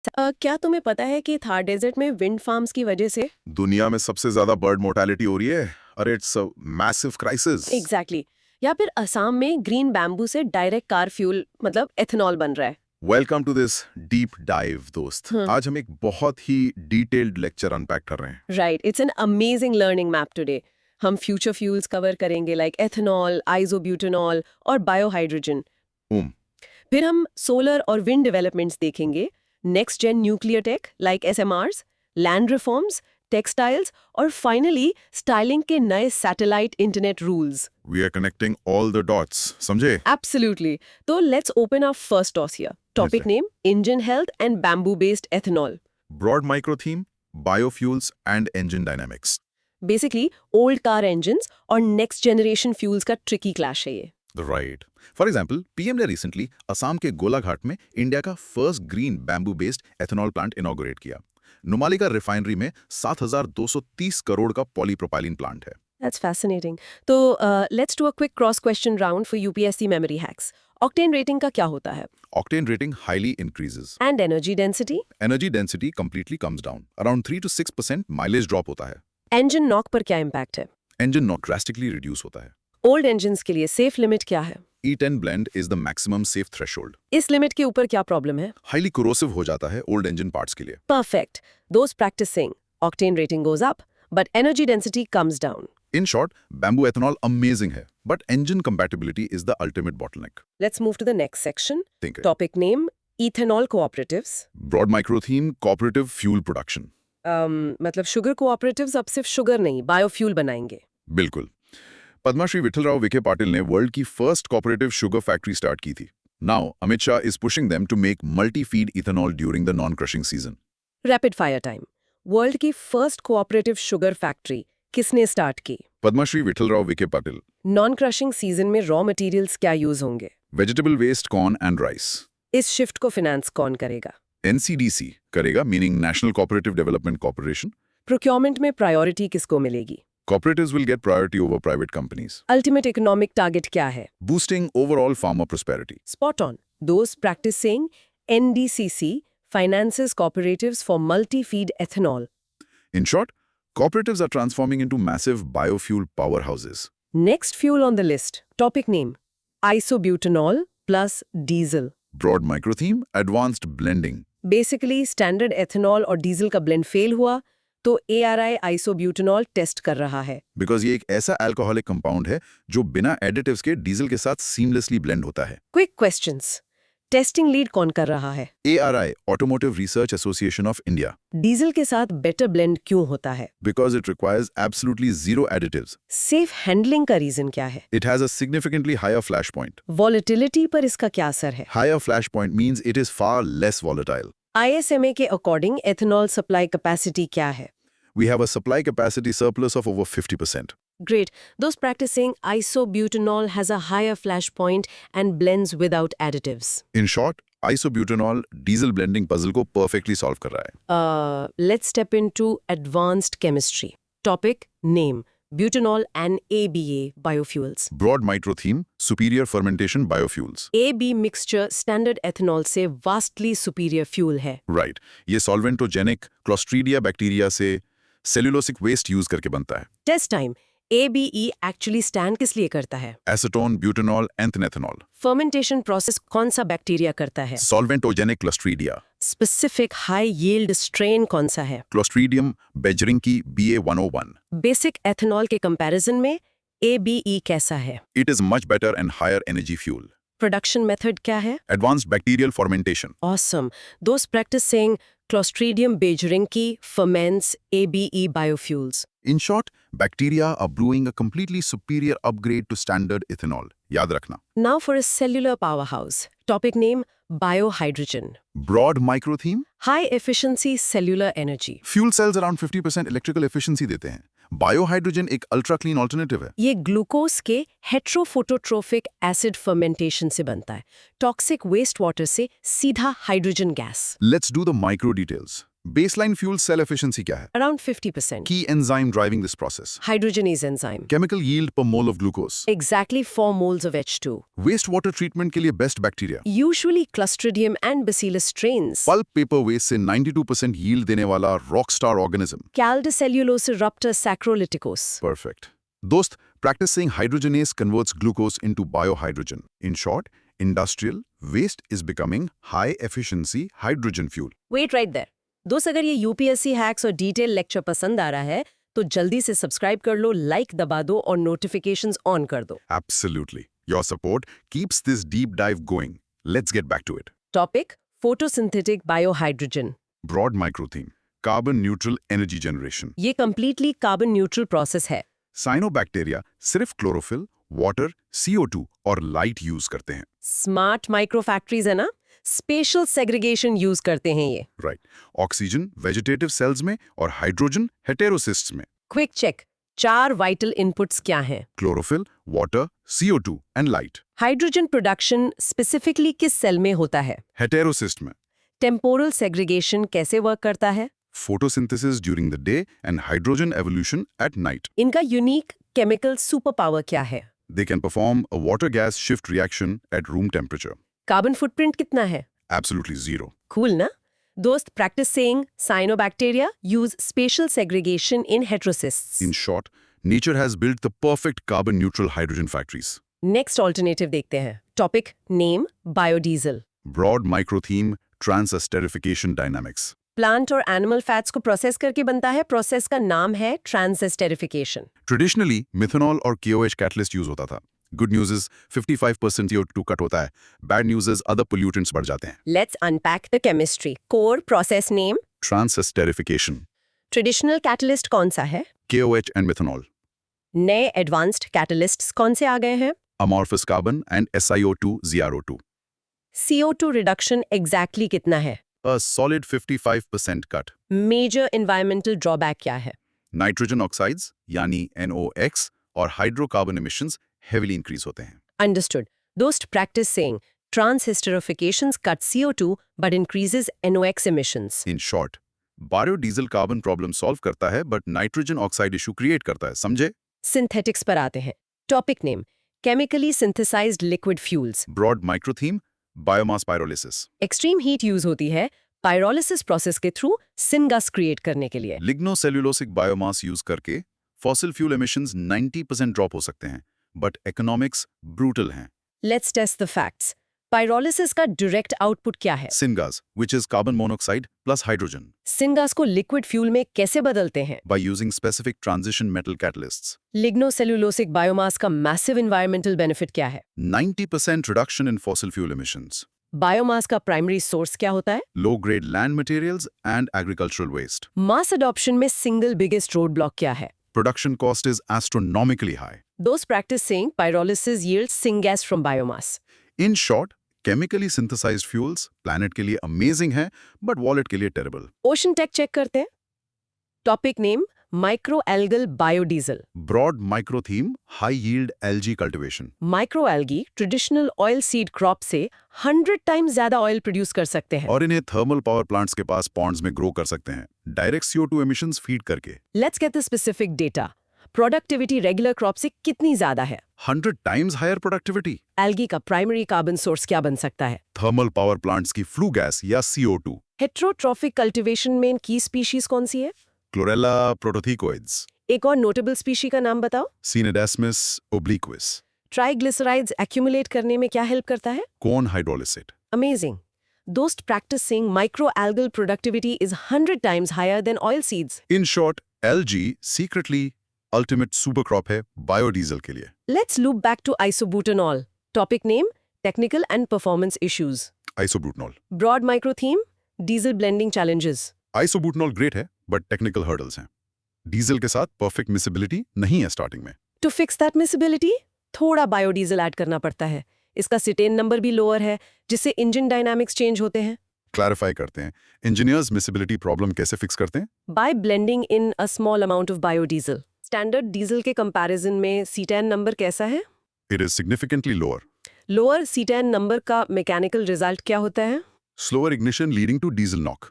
क्या तुम्हें पता है कि थार डेजर्ट में विंड फार्म्स की वजह से दुनिया में सबसे ज्यादा बर्ड मोर्टेलिटी हो रही है। अरे it's a massive crisis. Exactly या फिर असम में ग्रीन बैम्बू से डायरेक्ट कार फ्यूल मतलब एथेनॉल बन रहा है। Welcome to this deep dive दोस्त। हम्म। आज हम एक बहुत ही डिटेल्ड लेक्चर अनपैक कर रहे हैं। Right, it's an amazing learning map today. हम फ्यूचर फ्यूल्स कवर करेंगे लाइक एथेनॉल, आइसोब्यूटेनॉल और बायोहाइड्रोजन। उम, फिर हम सोलर और विंड डेवलपमेंट्स देखेंगे, next gen nuclear tech like SMRs, land reforms, textiles और फाइनली स्टाइलिंग के नए satellite internet rules. We are connecting all the dots, समझे? Absolutely. So let's open our first toss here. Topic Okay. name, engine health and bamboo-based ethanol. Broad micro theme, biofuels and engine dynamics. Basically, old car engines और next generation fuels का tricky clash है ये. Right. For example, PM ने recently Assam के गोलाघाट में India का first green bamboo based ethanol plant inaugurate किया। नुमालिका refinery में 7,230 करोड़ का पॉलीप्रोपाइलिन प्लांट है। That's fascinating. So let's do a quick cross-question round for UPSC memory hacks. Octane rating का क्या होता है? Octane rating highly increases. And energy density? Energy density completely comes down. Around 3 to 6% mileage drop होता है। Engine knock पर क्या impact है? Engine knock drastically reduce होता है। Old engines के लिए safe limit क्या है? E10 blend is the maximum safe threshold. इस limit के ऊपर क्या problem है? Highly corrosive हो जाता है old engine parts के लिए। Perfect. Those practicing, octane rating goes up, but energy density comes down. In short, bamboo ethanol amazing है, but engine compatibility is the ultimate bottleneck. Let's move to the next section. Think it. Topic name, ethanol cooperatives. Broad micro theme, cooperative fuel production. मतलब sugar cooperatives अब सिर्फ sugar नहीं, biofuel बनाएंगे. बिल्कुल। पद्माश्री विठलराव विखे पाटिल ने world की first cooperative sugar factory start की थी। Now Amit Shah is pushing them to make multi feed ethanol during the non crushing season. Rapid fire time. World की फर्स्ट कोऑपरेटिव शुगर फैक्ट्री किसने स्टार्ट की? Padmashri Vithalrao Vikhe Patil. Non crushing season में raw materials क्या use होंगे? Vegetable waste, corn and rice. इस shift को finance कौन करेगा? एनसीडीसी करेगा, meaning national cooperative development corporation. Procurement में प्रायोरिटी किसको मिलेगी? Cooperatives will get priority over private companies, ultimate economic target क्या है? boosting overall farmer prosperity. Spot on. Those practicing NDCC finances cooperatives for multi-feed ethanol. In short, cooperatives are transforming into massive biofuel powerhouses. Next fuel on the list. Topic name. Isobutanol plus diesel. Broad micro theme, advanced blending. Basically, standard ethanol और diesel का blend fail हुआ, तो ARI isobutanol test कर रहा है. Because ये एक ऐसा alcoholic compound है जो बिना additives के डीजल के साथ seamlessly blend होता है। Quick questions. टेस्टिंग लीड कौन कर रहा है? ARI, Automotive Research Association of India. Diesel के साथ बेटर ब्लेंड क्यों होता है? Because it requires absolutely zero additives. Safe handling का रीजन क्या है? It has a significantly higher flash point. Volatility पर इसका क्या असर है? Higher flash point means it is far less volatile. ISMA के अकॉर्डिंग एथेनॉल सप्लाई कैपेसिटी क्या है? We have a supply capacity surplus of over 50%. Great. Those practicing isobutanol has a higher flash point and blends without additives. In short, isobutanol diesel blending puzzle को perfectly solve कर रहा है। Let's step into advanced chemistry. Topic name. Butanol and ABA biofuels. Broad micro theme, superior fermentation biofuels. AB mixture standard ethanol से vastly superior fuel है. Right. ये solventogenic Clostridia bacteria से cellulosic waste use करके बनता है। Test time. ABE actually stand किस लिए करता है? Acetone, butanol, ethanol. Fermentation process कौन सा बैक्टीरिया करता है? Solventogenic Clostridia. Specific high yield strain कौन सा है? Clostridium begerinki BA101. Basic ethanol के कंपैरिजन में ABE कैसा है? It is much better and higher energy fuel. Production method क्या है? Advanced bacterial fermentation. Awesome. Those practicing Clostridium begerinki ferments ABE biofuels. In short, bacteria are brewing a completely superior upgrade to standard ethanol. याद रखना. Now for a cellular powerhouse. Topic name biohydrogen. Broad micro theme. High efficiency cellular energy. Fuel cells around 50% electrical efficiency देते हैं. Biohydrogen एक ultra clean alternative है. ये glucose के हेट्रोफोटोट्रोफिक acid fermentation से बनता है. टॉक्सिक वेस्ट वाटर से सीधा hydrogen gas. Let's do the micro details. Baseline fuel cell efficiency क्या है? Around 50%. Key enzyme driving this process. Hydrogenase enzyme. Chemical yield per mole of glucose. Exactly 4 moles of H2. Wastewater treatment के लिए best bacteria. Usually Clostridium and Bacillus strains. Pulp paper waste से 92% yield देने वाला rockstar organism. Caldicellulosiruptor saccharolyticos. Perfect. दोस्त, practice saying hydrogenase converts glucose into biohydrogen. In short, industrial waste is becoming high efficiency hydrogen fuel. Wait right there. दोस्त अगर ये UPSC hacks और detail lecture पसंद आ रहा है तो जल्दी से सब्सक्राइब कर लो, लाइक दबा दो और नोटिफिकेशंस ऑन कर दो। Absolutely. Your support keeps this deep dive going. Let's get back to it. Topic photosynthetic biohydrogen. Broad micro theme. Carbon neutral energy generation. ये कंप्लीटली कार्बन न्यूट्रल प्रोसेस है। Cyanobacteria सिर्फ chlorophyll, water, CO2 और light use करते हैं। Smart micro factories है ना, special segregation use करते हैं ये। राइट। ऑक्सीजन वेजिटेटिव सेल्स में और हाइड्रोजन हेटेरोसिस्ट्स में। क्विक चेक, 4 वाइटल इनपुट्स क्या हैं? Chlorophyll, water, CO2 and light. Hydrogen production specifically किस सेल में होता है? हेटेरोसिस्ट में। टेम्पोरल सेग्रीगेशन कैसे वर्क करता है? Photosynthesis during the day and hydrogen evolution at night. इनका यूनिक केमिकल सुपर पावर क्या है? They can perform a water gas shift reaction at room temperature. Carbon footprint कितना है? Absolutely zero. कूल ना? दोस्त practice saying cyanobacteria use special segregation in heterocysts. In short, nature has built the perfect carbon neutral hydrogen factories. Next alternative देखते हैं। Topic name biodiesel. Broad micro theme trans-esterification dynamics. Plant और animal fats को process करके बनता है, process का नाम है ट्रांसएस्टेरिफिकेशन। Traditionally, methanol और KOH catalyst यूज होता था। Good news is 55% CO2 cut होता है। Bad news is other pollutants बढ़ जाते हैं। Let's unpack the chemistry. Core process name. Trans-esterification. Traditional catalyst कौन सा है? KOH and methanol. नए एडवांस्ड कैटलिस्ट्स कौन से आ गए हैं? Amorphous carbon and SiO2 ZrO2. CO2 reduction exactly कितना है? A solid 55% cut. Major environmental drawback क्या है? नाइट्रोजन ऑक्साइड्स यानी NOx और हाइड्रोकार्बन एमिशंस हेवीली इंक्रीज होते हैं। अंडरस्टूड। दोस्त practice saying transesterifications cut CO2 but increases NOx emissions। In short, biodiesel carbon problem solve करता है but nitrogen oxide issue create करता है, समझे? सिंथेटिक्स पर आते हैं। Topic name chemically synthesised liquid fuels. Broad micro theme biomass pyrolysis. Extreme heat use होती है पायरोलिसिस प्रोसेस के थ्रू सिनगस क्रिएट करने के लिए। लिग्नोसेल्यूलोसिक बायोमास यूज करके फॉसिल फ्यूल एमिशंस 90% ड्रॉप हो सकते हैं, बट इकोनॉमिक्स ब्रूटल हैं। Let's test the facts. Pyrolysis का डायरेक्ट आउटपुट क्या है? सिनगास, which is carbon monoxide plus hydrogen, सिनगस को लिक्विड फ्यूल में कैसे बदलते हैं? by using specific transition metal catalysts. Lignocellulosic biomass का मैसिव एनवायरमेंटल बेनिफिट क्या है? 90% reduction in fossil fuel emissions. Biomass का प्राइमरी सोर्स क्या होता है? Low-grade land materials and agricultural waste. Mass adoption में सिंगल बिगेस्ट रोड ब्लॉक क्या है? Production cost is astronomically high. Those practicing pyrolysis yields syngas from biomass. In short, chemically synthesized fuels planet के लिए amazing है, but wallet के लिए terrible. Ocean take check करते हैं। Topic name microalgal biodiesel. Broad micro theme high yield algae cultivation. Microalgae traditional oil seed crop से 100 times ज्यादा oil produce कर सकते हैं। और इन्हें थर्मल पावर प्लांट्स के पास पॉन्ड्स में ग्रो कर सकते हैं, डायरेक्ट CO2 emissions फीड करके। Let's get the specific data. Productivity regular crop से कितनी ज्यादा है? 100 times higher productivity. एल्गी का प्राइमरी कार्बन सोर्स क्या बन सकता है? थर्मल पावर प्लांट्स की फ्लू गैस या CO2. हेट्रोट्रॉफिक कल्टीवेशन में की स्पीशीज कौन सी है? Chlorella protothecoids. एक और नोटेबल स्पीशी का नाम बताओ। Cineidesmus obliquus. ट्राइग्लिसराइड्स एक्यूमुलेट करने में क्या हेल्प करता है? Corn hydrolysate. Amazing. Dost practicing microalgal productivity is 100 times higher than oil seeds. In short, algae secretly ultimate supercrop है biodiesel के लिए। Let's loop back to isobutanol. Topic name technical and performance issues. Isobutanol. Broad micro theme diesel blending challenges. Isobutanol great है, but technical hurdles हैं। Diesel के साथ perfect miscibility नहीं है starting में। To fix that miscibility, थोड़ा biodiesel add करना पड़ता है। इसका सिटेन नंबर भी लोअर है, जिससे इंजन डायनामिक्स चेंज होते हैं। क्लैरिफाई करते हैं, इंजीनियर्स मिसिबिलिटी प्रॉब्लम कैसे फिक्स करते हैं? By blending in a small amount of biodiesel. Standard diesel के कंपैरिजन में सीटेन नंबर कैसा है? It is significantly lower. Lower cetane number का मैकेनिकल रिजल्ट क्या होता है? Slower ignition leading to diesel knock.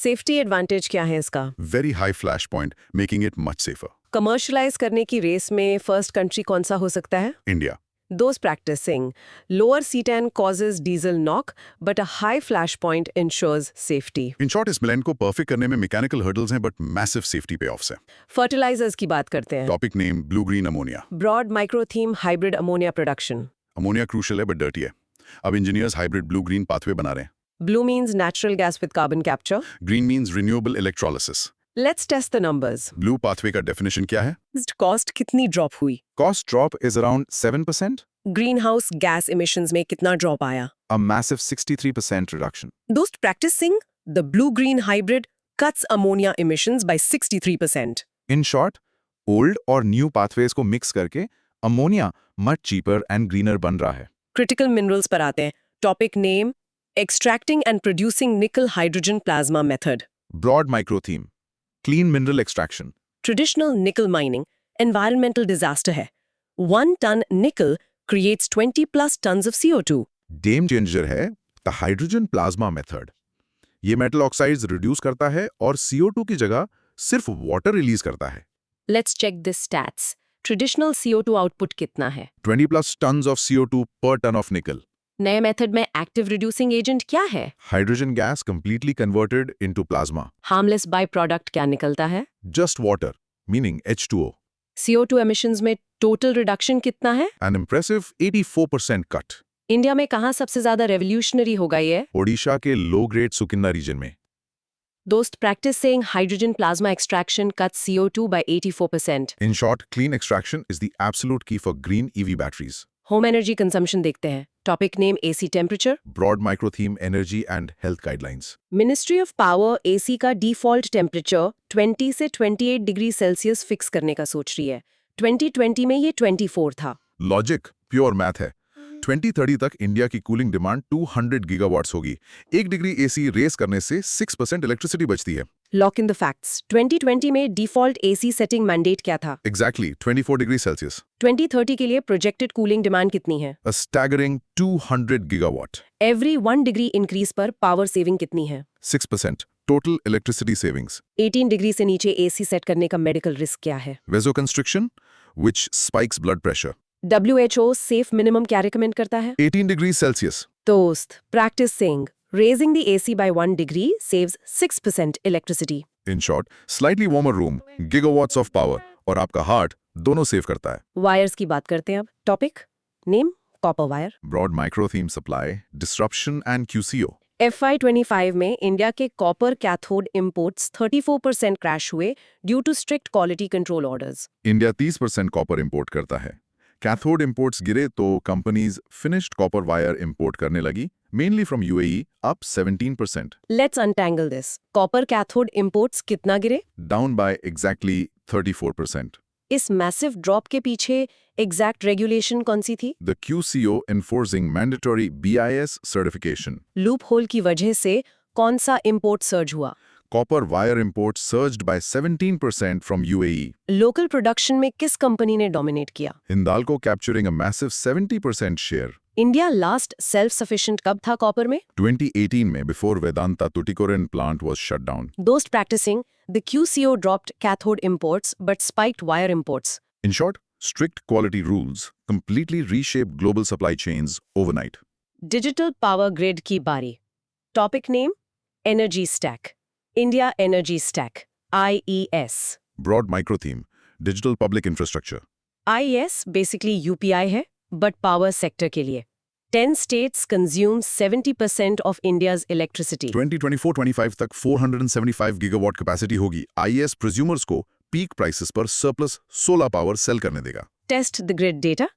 Safety advantage क्या है इसका? Very high flash point, making it much safer. Commercialise करने की रेस में फर्स्ट कंट्री कौन सा हो सकता है? India. Those practicing. Lower C10 causes diesel knock, but a high flash point ensures safety. In short, इस blend को perfect करने में mechanical hurdles हैं, but massive safety payoffs हैं. Fertilizers की बात करते हैं. Topic name blue-green ammonia. Broad micro theme hybrid ammonia production. Ammonia crucial है but dirty है. अब engineers hybrid blue-green pathway बना रहे हैं. Blue means natural gas with carbon capture. Green means renewable electrolysis. Let's test the numbers. Blue pathway का definition क्या है? Cost कितनी drop हुई? Cost drop is around 7%. Greenhouse gas emissions में कितना drop आया? A massive 63% reduction. Dost practicing, the blue-green hybrid cuts ammonia emissions by 63%. In short, old और new pathways को mix करके ammonia much cheaper and greener बन रहा है. Critical minerals पर आते हैं. Topic name, extracting and producing nickel hydrogen plasma method. Broad micro theme. Clean mineral extraction. Traditional nickel mining, environmental disaster है. 1 ton nickel creates 20 plus tons of CO2. Game changer है the hydrogen plasma method. ये metal oxides reduce करता है और CO2 की जगह सिर्फ water release करता है. Let's check the stats. Traditional CO2 output कितना है? 20 plus tons of CO2 per ton of nickel. नए मेथड में एक्टिव रिड्यूसिंग एजेंट क्या है? Hydrogen gas completely converted into plasma. Harmless bye product क्या निकलता है? Just water, meaning H2O. CO2 emissions में टोटल रिडक्शन कितना है? An impressive 84% cut. इंडिया में कहाँ सबसे ज्यादा रेवोल्यूशनरी होगा ये? ओडिशा के low-grade सुकिन्ना region में. दोस्त practice saying hydrogen plasma extraction cuts CO2 by 84%. In short, clean extraction is the absolute key for green EV batteries. Home energy consumption देखते हैं. Topic name AC temperature. Broad micro theme energy and health guidelines. Ministry of power AC का default temperature 20 से 28 degree Celsius fix करने का सोच रही है. 2020 में ये 24 था. Logic, pure math है. 2030 तक इंडिया की कूलिंग डिमांड 200 गीगावाट्स होगी. 1 डिग्री AC रेस करने से 6% इलेक्ट्रिसिटी बचती है. Lock in the facts. 2020 में डिफॉल्ट AC सेटिंग मैंडेट क्या था? Exactly, 24 degree Celsius. 2030 के लिए प्रोजेक्टेड कूलिंग डिमांड कितनी है? A staggering 200 gigawatt. Every 1 degree increase पर पावर सेविंग कितनी है? 6% total electricity savings. 18 डिग्री से नीचे AC सेट करने का मेडिकल रिस्क क्या है? Vasoconstriction, which spikes blood pressure. WHO safe minimum क्या रिकमेंड करता है? 18 degrees Celsius. दोस्त practice saying raising the AC by 1 degree saves 6% electricity. In short, slightly warmer room, gigawatts of power, और आपका हार्ट दोनों save करता है. वायर्स की बात करते हैं अब. Topic name copper wire. Broad micro theme supply, disruption and QCO. FY25 में इंडिया के कॉपर कैथोड इंपोर्ट्स 34% क्रैश हुए due to strict quality control orders. India 30% copper import करता है. कैथोड इंपोर्ट्स गिरे तो companies finished copper wire import करने लगी, mainly from UAE, up 17%. Let's untangle this. Copper cathode imports कितना गिरे? Down by exactly 34%. इस मैसिव ड्रॉप के पीछे एग्जैक्ट रेगुलेशन कौन सी थी? The QCO enforcing mandatory BIS certification. Loop hole की वजह से कौन सा इंपोर्ट सर्ज हुआ? Copper wire imports surged by 17% from UAE. Local production में किस कंपनी ने डोमिनेट किया? Hindalco capturing a massive 70% share. India last self sufficient कब था कॉपर में? 2018 में before Vedanta Tuticorin plant was shut down. दोस्त practising the QCO dropped cathode imports but spiked wire imports. In short, strict quality rules completely reshaped global supply chains overnight. Digital power grid की बारी. Topic name energy stack. India energy stack IES. Broad micro theme, digital public infrastructure. IES basically UPI है but power sector के लिए. 10 states consume 70% of India's electricity. 2024-25 तक 475 gigawatt capacity होगी. IES prosumers को peak prices पर surplus solar power sell करने देगा. Test the grid data.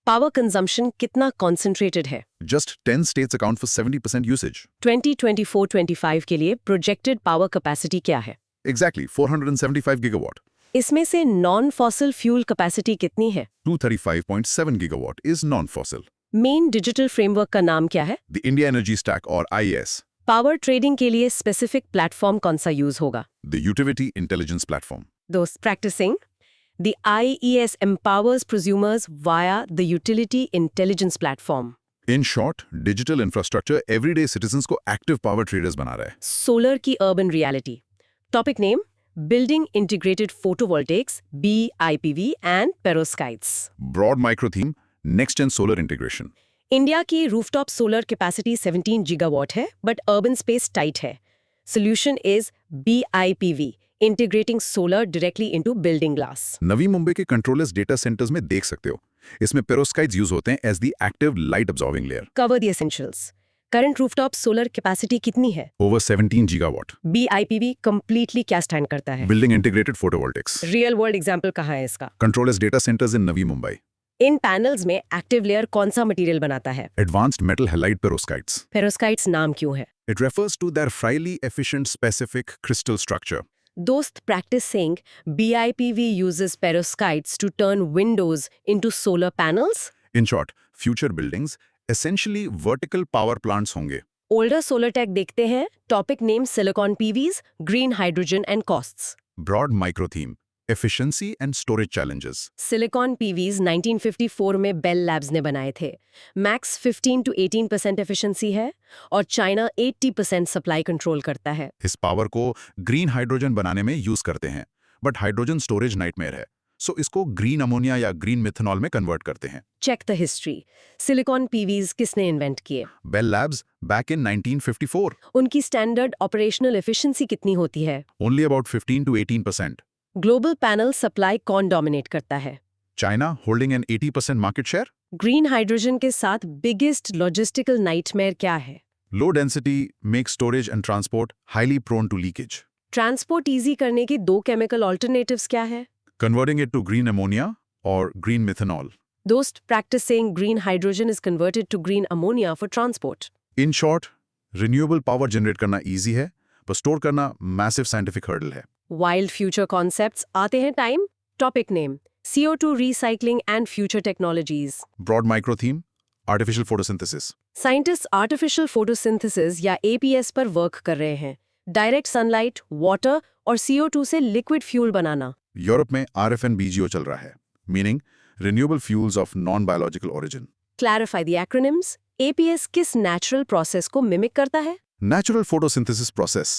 Power consumption कितना कॉन्सेंट्रेटेड है? Just 10 states account for 70% usage. 2024-25 के लिए प्रोजेक्टेड पावर कैपेसिटी क्या है? Exactly, 475 gigawatt. इसमें से नॉन फॉसिल फ्यूल कैपेसिटी कितनी है? 235.7 gigawatt is non-fossil. Main digital framework का नाम क्या है? The India Energy Stack or IES. Power trading के लिए स्पेसिफिक प्लेटफॉर्म कौन सा यूज होगा? The Utility Intelligence Platform. दोस्त practising The IES empowers prosumers via the Utility Intelligence Platform. In short, digital infrastructure everyday citizens को active power traders बना रहा है। सोलर की urban reality. Topic name building integrated photovoltaics BIPV and perovskites. Broad micro theme, next gen solar integration. India की rooftop solar capacity 17 gigawatt है, but urban space tight है। Solution is BIPV, integrating solar directly into building glass. Navi Mumbai के controllers data centres में देख सकते हो। इसमें पेरोस्काइट्स use होते हैं as the active light absorbing layer. Cover the essentials. Current rooftop solar capacity कितनी है? Over 17 gigawatt. BIPV कंप्लीटली क्या स्टैंड करता है? Building integrated photovoltaics. Real world example कहाँ है इसका? Controllers data centres in Navi Mumbai. इन पैनल्स में एक्टिव लेयर कौन सा मटेरियल बनाता है? Advanced metal halide perovskites. Perovskites नाम क्यों है? It refers to their highly efficient specific crystal structure. Dost practice saying BIPV uses perovskites to turn windows into solar panels? In short, future buildings essentially vertical power plants होंगे। Older solar tech देखते हैं। Topic name silicon PVs, green hydrogen and costs. Broad micro theme, efficiency and storage challenges. Silicon PVs 1954 में Bell Labs ने बनाए थे। Max 15 to 18% efficiency है और China 80% supply control करता है। इस पावर को ग्रीन हाइड्रोजन बनाने में यूज करते हैं, बट हाइड्रोजन स्टोरेज नाइटमेयर है, सो इसको ग्रीन अमोनिया या ग्रीन मिथेनॉल में कन्वर्ट करते हैं। Check the history. Silicon PVs किसने इन्वेंट किए? Bell Labs back in 1954. उनकी स्टैंडर्ड ऑपरेशनल एफिशिएंसी कितनी होती है? Only about 15 to 18%. Global panel supply कौन डोमिनेट करता है? China holding an 80% market share. Green hydrogen के साथ बिगेस्ट लॉजिस्टिकल नाइटमेयर क्या है? Low density makes storage and transport highly prone to leakage. Transport easy करने के दो केमिकल ऑल्टरनेटिव्स क्या है? Converting it to green ammonia or green methanol. दोस्त practice saying green hydrogen is converted to green ammonia for transport. In short, renewable power generate करना easy है, पर store करना massive scientific hurdle है। Wild future concepts आते हैं time. Topic name CO2 recycling and future technologies. Broad micro theme, artificial photosynthesis. Scientist artificial photosynthesis या APS पर work कर रहे हैं। डायरेक्ट सनलाइट, वाटर और CO2 से लिक्विड फ्यूल बनाना। यूरोप में RFNBGO चल रहा है, meaning renewable fuels of non-biological origin. Clarify the acronyms. APS किस नेचुरल प्रोसेस को मिमिक करता है? Natural photosynthesis process.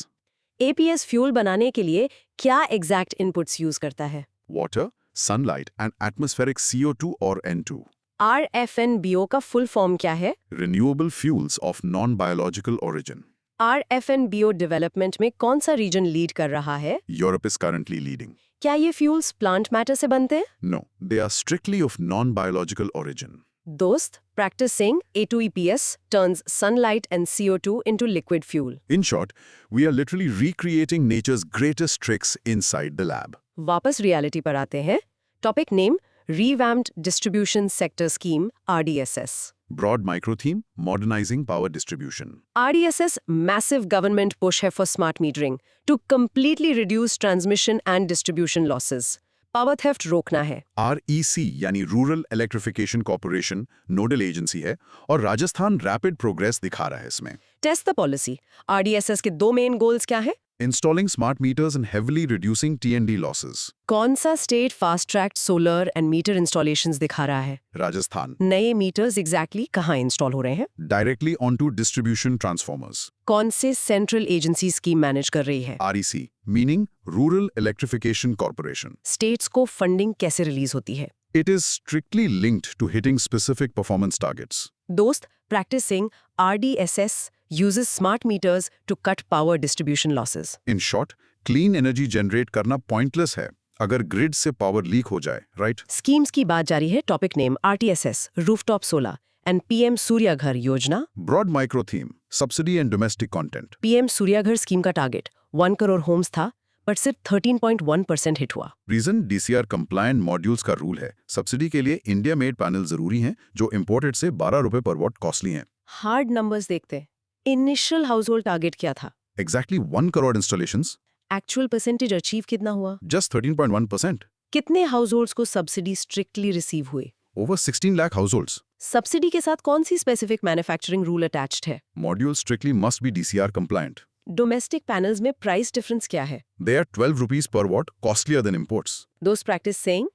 APS fuel बनाने के लिए क्या एग्जैक्ट इनपुट्स यूज करता है? Water, sunlight and atmospheric CO2 or N2. RFNBO का फुल फॉर्म क्या है? Renewable fuels of non-biological origin. RFNBO development में कौन सा रीजन लीड कर रहा है? Europe is currently leading. क्या ये फ्यूल्स प्लांट मैटर से बनते हैं? No, they are strictly of non-biological origin. दोस्त practicing A2EPS turns sunlight and CO2 into liquid fuel. In short, we are literally recreating nature's greatest tricks inside the lab. वापस reality पर आते हैं। Topic name Revamped Distribution Sector Scheme RDSS. Broad micro theme, modernizing power distribution. RDSS massive government push है for smart metering to completely reduce transmission and distribution losses. Power theft रोकना है। REC यानी rural electrification corporation nodal agency है और Rajasthan rapid progress दिखा रहा है इसमें। Test the policy. RDSS के दो मेन गोल्स क्या है? Installing smart meters and heavily reducing T&D losses. कौन सा state fast track solar and meter installations दिखा रहा है? Rajasthan. नए मीटर्स एग्जैक्टली कहाँ इंस्टॉल हो रहे हैं? Directly onto distribution transformers. कौन से सेंट्रल एजेंसी स्कीम मैनेज कर रही है? REC, meaning Rural Electrification Corporation. States को फंडिंग कैसे रिलीज होती है? It is strictly linked to hitting specific performance targets. दोस्त practicing RDSS uses smart meters to cut power distribution losses. In short, clean energy generate करना pointless है अगर grid से power leak हो जाए, राइट? स्कीम्स की बात जारी है। Topic name RTSS rooftop solar and PM Suryaghar Yojana. Broad micro theme, subsidy and domestic content. PM Suryaghar scheme का टारगेट 1 करोड़ होम्स था, बट सिर्फ 13.1% हिट हुआ। रीजन DCR कंप्लायंट मॉड्यूल्स का रूल है। सब्सिडी के लिए इंडिया मेड पैनल जरूरी हैं जो इंपोर्टेड से 12 रुपए पर वॉट कॉस्टली हैं। हार्ड नंबर्स देखते। इनिशियल हाउस होल्ड टारगेट क्या था? Exactly 1 crore installations. Actual percentage achieve कितना हुआ? जस्ट 13.1%. कितने हाउस होल्ड्स को सब्सिडी स्ट्रिक्टली रिसीव हुए? Over 16 lakh households. सब्सिडी के साथ कौन सी स्पेसिफिक मैन्युफैक्चरिंग रूल अटैच्ड है? Module strictly must be DCR compliant. Domestic panels में प्राइस डिफरेंस क्या है? They are 12 rupees per watt costlier than imports. Those practice saying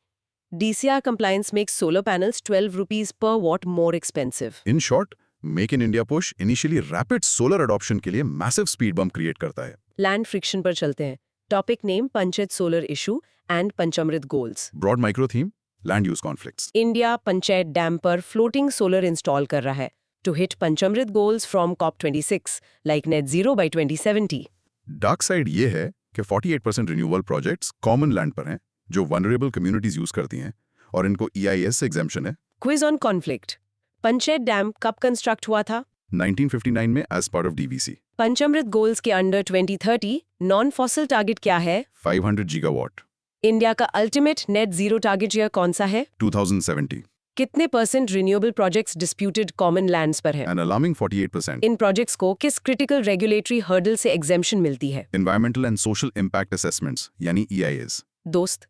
DCR compliance makes solar panels 12 rupees per watt more expensive. In short, make in India push initially rapid solar adoption के लिए massive speed bump create करता है। Land friction पर चलते हैं। Topic name Panchayat solar issue and Panchamrit goals. Broad micro theme land use conflicts. India Panchayat dam पर floating solar install कर रहा है to hit Panchamrit goals from COP26 like net zero by 2070। Dark side ये है कि 48% रिन्यूएबल प्रोजेक्ट्स कॉमन लैंड पर हैं जो वनरेबल कम्युनिटीज यूज करती हैं और इनको EIS से एग्जेम्पशन है। Quiz on conflict. Panchayat dam कब कंस्ट्रक्ट हुआ था? 1959 में as part of DVC। Panchamrit goals के अंडर 2030 नॉन फॉसिल टारगेट क्या है? 500 गीगावाट। इंडिया का ultimate net zero target year कौन सा है? 2070। कितने % renewable projects disputed common lands पर है? An alarming 48%। इन प्रोजेक्ट्स को किस क्रिटिकल रेगुलेटरी हर्डल से एग्जेम्पशन मिलती है? Environmental and social impact assessments यानी EIS। दोस्त,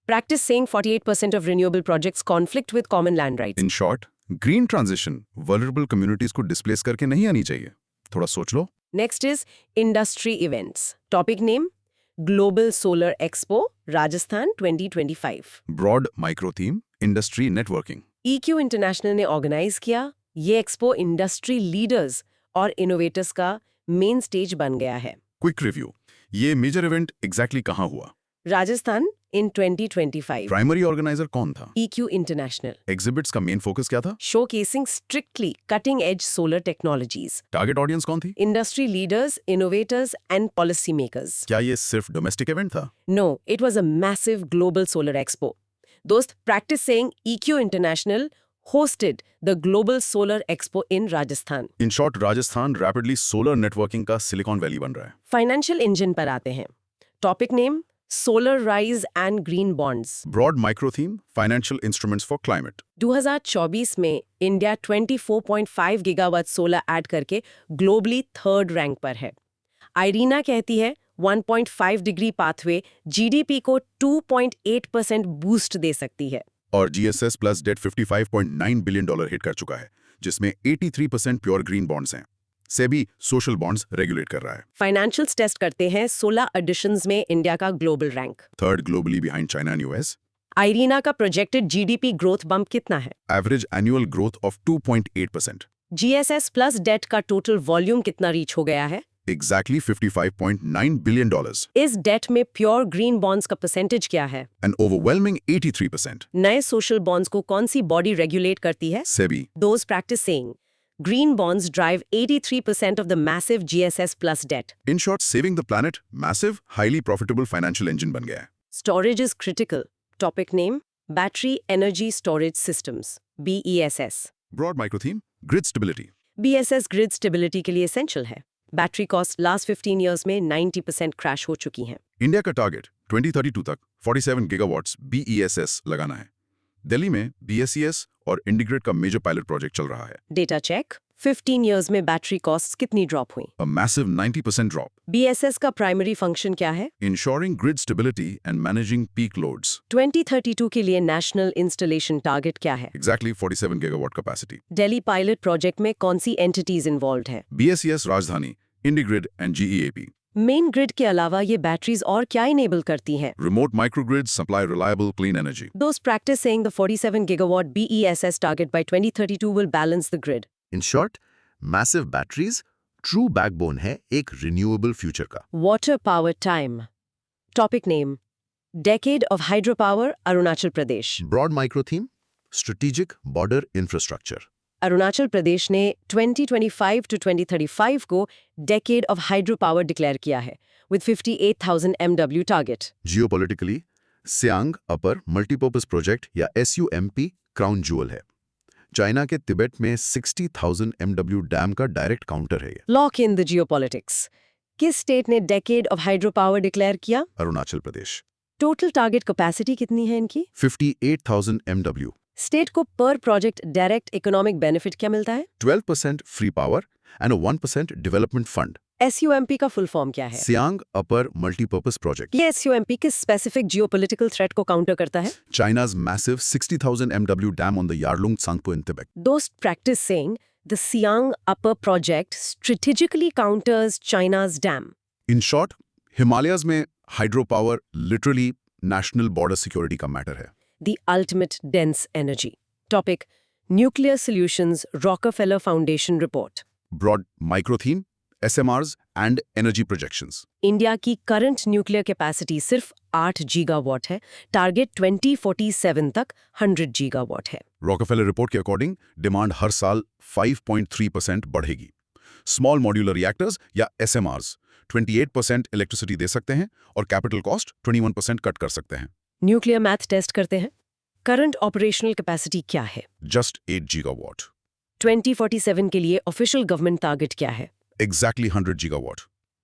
practice saying 48% of renewable projects conflict with common land rights. In short green transition vulnerable communities को डिस्प्लेस करके नहीं आनी चाहिए। थोड़ा सोच लो। Next is industry events. Topic name Global Solar Expo, Rajasthan 2025. Broad micro theme industry networking. EQ International ने organize किया। ये एक्सपो इंडस्ट्री लीडर्स और इनोवेटर्स का मेन स्टेज बन गया है। क्विक रिव्यू, ये मेजर इवेंट एग्जैक्टली कहाँ हुआ? राजस्थान इन 2025. प्राइमरी ऑर्गेनाइजर कौन था? EQ International. एग्जिबिट्स का मेन फोकस क्या था? Showcasing strictly cutting-edge solar technologies. Target audience कौन थी? Industry leaders, innovators, and policymakers. क्या ये सिर्फ डोमेस्टिक इवेंट था? No, it was a massive global solar expo. Dost, practice saying EQ International hosted the Global Solar Expo in Rajasthan. In short Rajasthan rapidly solar networking का silicon valley बन रहा है। Financial engine पर आते हैं। Topic name Solar Rise and Green Bonds. Broad micro theme financial instruments for climate. 2024 में India 24.5 gigawatt solar add करके globally third rank पर है। आइरीना कहती है 1.5 डिग्री पाथवे GDP को 2.8% बूस्ट दे सकती है। और GSS plus debt $55.9 billion hit कर चुका है, जिसमें 83% प्योर ग्रीन बॉन्ड्स हैं। सेबी सोशल बॉन्ड्स रेगुलेट कर रहा है। फाइनेंशियल्स टेस्ट करते हैं 16 एडिशंस में इंडिया का global rank. Third globally behind China and US। IRENA का प्रोजेक्टेड GDP ग्रोथ बम्प कितना है? Average annual growth of 2.8%। GSS plus debt का टोटल वॉल्यूम कितना रीच हो गया है? Exactly $55.9 billion. इस डेट में प्योर ग्रीन बॉन्ड्स का परसेंटेज क्या है? An overwhelming 83%। नए सोशल बॉन्ड्स को कौन सी बॉडी रेगुलेट करती है? SEBI. Those practicing green bonds drive 83% of the massive GSS plus debt. In short saving the planet massive highly profitable financial engine बन गया है। Storage is critical. Topic name Battery Energy Storage Systems, BESS. Broad micro theme grid stability. BESS grid stability के लिए essential है। Battery cost last 15 years में 90% crash हो चुकी हैं। इंडिया का टारगेट 2032 तक 47 गीगावाट्स BESS लगाना है। दिल्ली में BSES और इंटीग्रेट का मेजर पायलट प्रोजेक्ट चल रहा है। डेटा चेक 15 इयर्स में बैटरी कॉस्ट कितनी ड्रॉप हुई? A massive 90% drop. BESS का प्राइमरी फंक्शन क्या है? Ensuring grid stability and managing peak loads. 2032 के लिए नेशनल इंस्टॉलेशन टारगेट क्या है? Exactly 47 gigawatt capacity. Delhi pilot project में कौन सी एंटिटीज इन्वॉल्व है? BSES राजधानी, IndiGrid and GEAP. Main grid के अलावा ये बैटरीज और क्या इनेबल करती हैं? Remote microgrids supply reliable clean energy. Those practice saying the 47 gigawatt BESS target by 2032 will balance the grid. In short massive batteries true backbone है एक renewable future का। Water power time. Topic name Decade of Hydropower, Arunachal Pradesh. Broad micro theme strategic border infrastructure. Arunachal Pradesh ने 2025 to 2035 को Decade of Hydropower declare किया है with 58,000 MW target. Geopolitically Siang upper multipurpose project या SUMP crown जूअल है। China के तिब्बत में 60,000 MW dam का direct counter है ये। Lock in the geopolitics. किस स्टेट ने Decade of Hydropower डिक्लेयर किया? Arunachal Pradesh. Total target capacity कितनी है इनकी? 58,000 MW। स्टेट को पर प्रोजेक्ट डायरेक्ट इकोनॉमिक बेनिफिट क्या मिलता है? 12% free power and 1% development fund. SUMP का फुल फॉर्म क्या है? सियांग अपर मल्टीपर्पज प्रोजेक्ट। ये SUMP किस स्पेसिफिक जियोपॉलिटिकल थ्रेट को काउंटर करता है? China's massive 60,000 MW dam on the Yarlung Tsangpo in Tibet. Those practice saying the Siang Upper project strategically counters China's dam. In short, Himalayas में hydro power literally national border security का matter है। The ultimate dense energy. Topic Nuclear Solutions Rockefeller Foundation Report. Broad micro theme, SMRs and energy projections. India की current nuclear capacity सिर्फ 8 gigawatt है, target 2047 तक 100 gigawatt है। Rockefeller report के according demand हर साल 5.3% बढ़ेगी। स्मॉल मॉड्यूलर रिएक्टर्स या SMRs 28% electricity दे सकते हैं और कैपिटल कॉस्ट 21% कट कर सकते हैं। न्यूक्लियर मैथ टेस्ट करते हैं। करंट ऑपरेशनल कैपेसिटी क्या है? Just 8 gigawatt. 2047 के लिए ऑफिशियल गवर्नमेंट टारगेट क्या है? Exactly 100 gigawatt.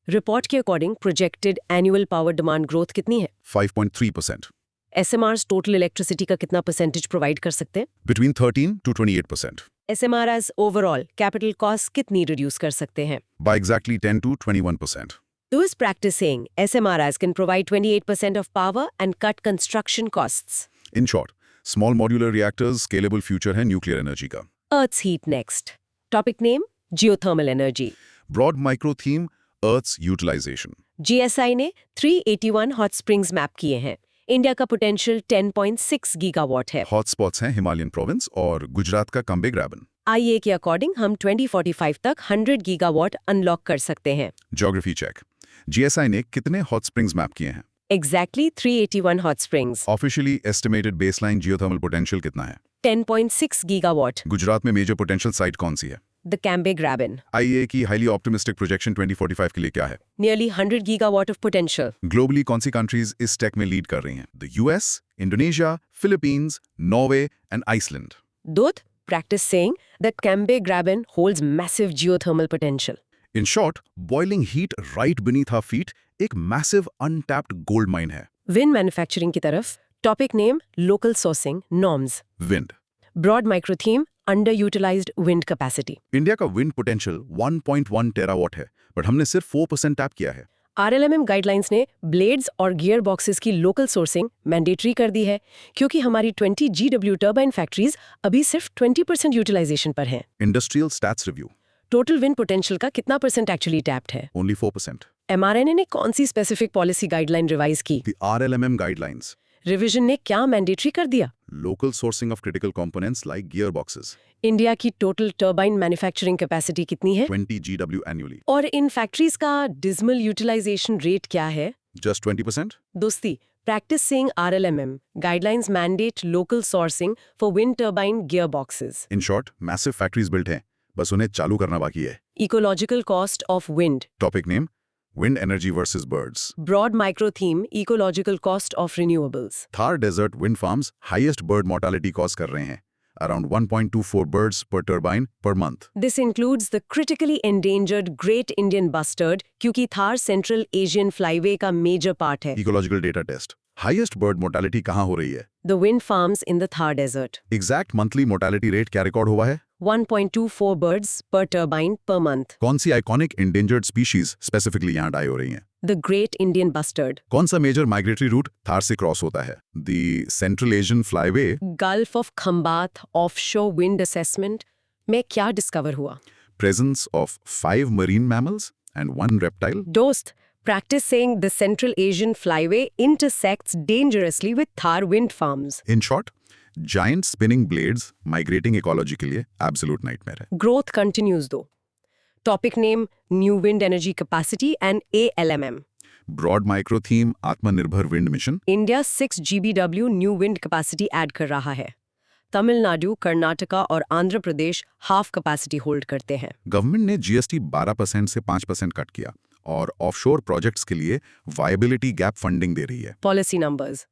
रिपोर्ट के according projected annual power demand growth कितनी है? 5.3%। SMRs टोटल इलेक्ट्रिसिटी का कितना परसेंटेज प्रोवाइड कर सकते हैं? Between 13 to 28%। SMRs overall capital cost कितनी रिड्यूस कर सकते हैं? By exactly 10 to 21%। Who is practicing SMRs can provide 28% of power and cut construction costs. In short, small modular reactors scalable future है nuclear energy का। Earth's heat next. Topic name: Geothermal energy. Broad micro theme, earth's utilization. GSI ने 381 hot springs map किए हैं। India का potential 10.6 gigawatt है। Hotspots हैं Himalayan province और गुजरात का कंबे ग्रैबन। IA के अकॉर्डिंग हम 2045 तक 100 गीगावाट अनलॉक कर सकते हैं। Geography check. GSI ने कितने हॉट स्प्रिंग्स मैप किए हैं? Exactly 381 hot springs. Officially estimated baseline geothermal potential कितना है? 10.6 गीगावाट। गुजरात में मेजर पोटेंशियल साइट कौन सी है? The Cambay graben. IEA की हाईली ऑप्टिमिस्टिक प्रोजेक्शन 2045 के लिए क्या है? Nearly 100 gigawatt of potential. Globally कौन सी कंट्रीज इस टेक में लीड कर रही हैं? The US, Indonesia, Philippines, Norway and Iceland. Doth practice saying that Cambe Graben holds massive geothermal potential. In short, boiling heat right beneath our feet एक massive untapped gold mine है। Wind manufacturing की तरफ। Topic name: Local sourcing norms. Wind. Broad micro theme: Underutilized wind capacity. India का wind potential 1.1 terawatt है, but हमने सिर्फ 4% tap किया है। RLMM गाइडलाइंस ने ब्लेड्स और गियर बॉक्सेस की लोकल सोर्सिंग मैंडेटरी कर दी है, क्योंकि हमारी 20 GW टर्बाइन फैक्ट्रीज अभी सिर्फ 20% यूटिलाइजेशन पर हैं। Industrial stats review. Total wind potential का कितना परसेंट एक्चुअली टैप्ड है? ओनली 4%। MRNA ने कौन सी स्पेसिफिक पॉलिसी गाइडलाइन रिवाइज की? The RLMM guidelines. रिवीजन ने क्या मैंडेटरी कर दिया? Local sourcing of critical components like gear boxes. India की टोटल टर्बाइन मैन्युफैक्चरिंग कैपेसिटी कितनी है? 20 GW एनुअली। और इन फैक्ट्रीज का डिसमल यूटिलाइजेशन रेट क्या है? जस्ट 20%। दोस्ती, practicing RLMM guidelines mandate local sourcing for wind turbine gearboxes. In short, massive factories built हैं, बस उन्हें चालू करना बाकी है। Ecological cost of wind. Topic name: wind energy versus birds. Broad micro theme: ecological cost of renewables. Thar desert wind farms highest bird mortality cause कर रहे हैं, around 1.24 birds per turbine per month. This includes the critically endangered Great Indian Bustard, क्योंकि Thar central Asian flyway का major part है। Ecological data test. Highest bird mortality कहाँ हो रही है? The wind farms in the Thar Desert. Exact monthly mortality rate क्या record हुआ है? 1.24 birds per turbine per month. कौन सी आइकॉनिक इंडेंजर्ड स्पीशीज स्पेसिफिकली यहाँ डाई हो रही हैं? The Great Indian Bustard. कौन सा मेजर माइग्रेटरी रूट थार से क्रॉस होता है? The central Asian flyway. Gulf of Khambat offshore wind assessment में क्या डिस्कवर हुआ? Presence of 5 marine mammals and 1 reptile. दोस्त, practice saying the Central Asian flyway intersects dangerously with Thar wind farms. In short, giant spinning blades migrating ecology के लिए absolute nightmare है। Growth continues though. Topic name: New wind energy capacity and ALMM. Broad micro theme: Aatmanirbhar wind mission. India 6 GBW new wind capacity add कर रहा है। तमिलनाडु, कर्नाटका और Andhra Pradesh half capacity hold करते हैं। Government ने GST 12% से 5% कट किया और ऑफशोर प्रोजेक्ट्स के लिए वायबिलिटी गैप फंडिंग दे रही है। पॉलिसी नंबर्स: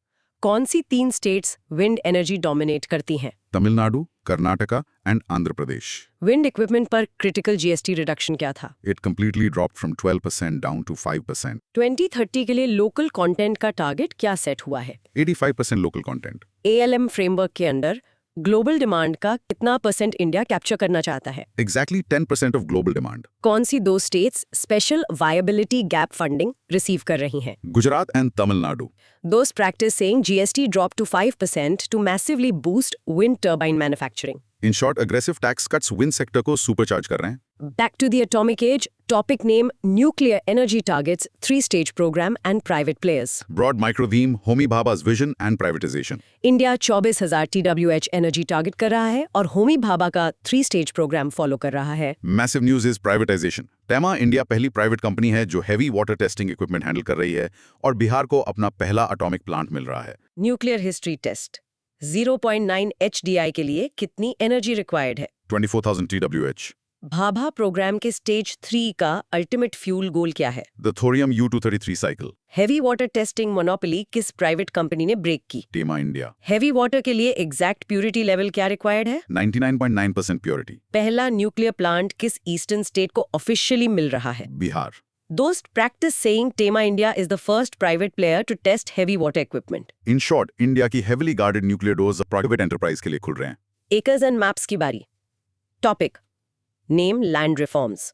कौन सी 3 स्टेट्स विंड एनर्जी डोमिनेट करती हैं? Tamil Nadu, Karnataka and Andhra Pradesh. Wind equipment पर क्रिटिकल GST रिडक्शन क्या था? It completely dropped from 12% down to 5%। 2030 के लिए लोकल कंटेंट का टारगेट क्या सेट हुआ है? 85% लोकल कंटेंट। ALM फ्रेमवर्क के अंडर ग्लोबल डिमांड का कितना परसेंट इंडिया कैप्चर करना चाहता है? Exactly 10% of global demand. कौन सी 2 states special viability gap funding receive कर रही हैं। Gujarat and Tamil Nadu. Those practice saying GST dropped to 5% to massively boost wind turbine manufacturing. In short aggressive tax cuts wind sector को supercharge कर रहे हैं। Back to the atomic age, topic name Nuclear Energy Targets, 3-stage program and private players. Broad micro theme Homi Bhabha's vision and privatisation. India 24,000 TWH energy target कर रहा है और होमी भाभा का 3-stage programme follow कर रहा है। Massive news is privatisation. Tema India पहली private company है जो heavy water testing equipment handle कर रही है और बिहार को अपना पहला एटॉमिक प्लांट मिल रहा है। न्यूक्लियर हिस्ट्री टेस्ट 0.9 HDI के लिए कितनी एनर्जी रिक्वायर्ड है? 24,000 TWH। भाभा प्रोग्राम के स्टेज 3 का अल्टीमेट फ्यूल गोल क्या है? The thorium U-233 cycle. Heavy water testing monopoly किस प्राइवेट कंपनी ने ब्रेक की? टेमा इंडिया। हेवी वाटर के लिए एग्जैक्ट प्यूरिटी लेवल क्या रिक्वायर्ड है? 99.9% प्योरिटी। पहला न्यूक्लियर प्लांट किस ईस्टर्न स्टेट को ऑफिशियली मिल रहा है? Bihar. Those practice saying Tema India is the first private player to test heavy water equipment. In short India की heavily guarded nuclear doors private enterprise के लिए खुल रहे हैं। Acres and maps की बारी। Topic: Name land reforms.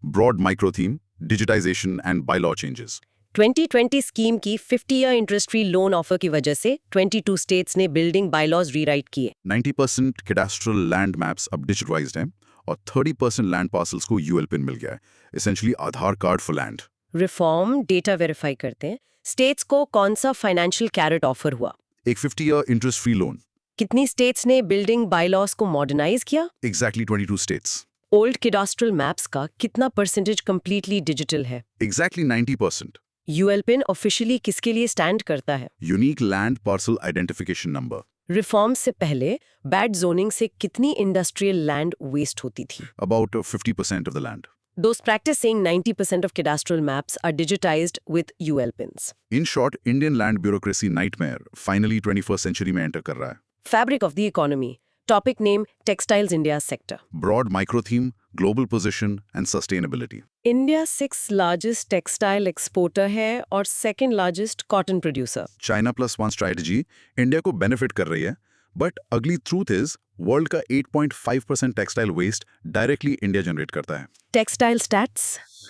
Broad micro theme digitization and by law changes. 2020 scheme की 50-year interest free loan offer की वजह से 22 स्टेट्स ने बिल्डिंग बायलॉज रीराइट किए। 90% कैडास्ट्रल लैंड मैप्स अब डिजिटलाइज्ड हैं और 30% लैंड पार्सल्स को यूएल पिन मिल गया है, essentially Aadhaar card for land. Reform data verify करते हैं। स्टेट्स को कौन सा फाइनेंशियल कैरेट ऑफर हुआ? एक 50-year इंटरेस्ट फ्री लोन। कितनी स्टेट्स ने बिल्डिंग बायलॉज को मॉडर्नाइज किया? Exactly 22 states. ओल्ड कैडास्ट्रल मैप्स का कितना परसेंटेज कंप्लीटली डिजिटल है? एग्जैक्टली 90%। यूएल पिन ऑफिशियली किसके लिए स्टैंड करता है? Unique land parcel identification number. Reform से पहले बैड जोनिंग से कितनी इंडस्ट्रियल लैंड वेस्ट होती थी? About 50% of the land. Those practice saying 90% of cadastral maps are digitized with UL pins. In short Indian land bureaucracy nightmare finally 21st century में enter कर रहा है। Fabric of the economy. Topic name Textiles India sector. Broad micro theme global position and sustainability. India 6th largest textile exporter है और 2nd largest cotton producer. China plus one strategy India को benefit कर रही है, but अगली truth is world का 8.5% textile waste directly India generate करता है। Textile stats.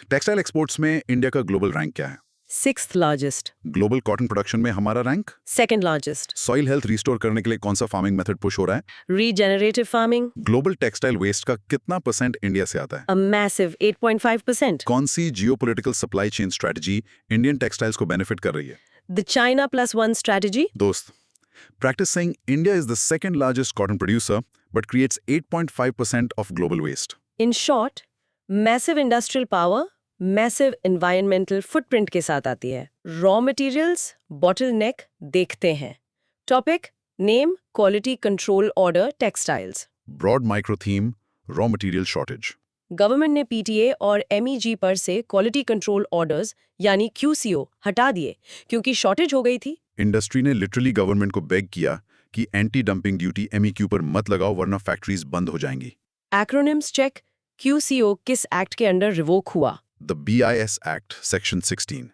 टेक्सटाइल एक्सपोर्ट्स में इंडिया का ग्लोबल रैंक क्या है? 6th largest. Global cotton production में हमारा rank? 2nd largest. Soil health restore करने के लिए कौन सा फार्मिंग मेथड पुश हो रहा है? Regenerative farming. Global textile waste का कितना परसेंट इंडिया से आता है? A massive 8.5%. कौन सी geopolitical supply chain strategy Indian textiles को बेनिफिट कर रही है? The China plus one strategy. दोस्त, practice saying India is the second largest cotton producer but creates 8.5% of global waste. In short, massive industrial power, massive environmental footprint के साथ आती है। Raw materials, bottleneck देखते हैं। Topic, name, quality control order, textiles. Broad micro theme, raw material shortage. Government ने PTA और MEG पर से क्वालिटी कंट्रोल ऑर्डर्स यानी क्यूसीओ हटा दिए क्योंकि शॉर्टेज हो गई थी। इंडस्ट्री ने लिटरली गवर्नमेंट को बेग किया कि एंटी डंपिंग ड्यूटी एमईक्यू पर मत लगाओ वरना फैक्ट्रीज बंद हो जाएंगी। Acronyms check. क्यूसीओ किस एक्ट के अंडर रिवोक हुआ? The BIS act section 16।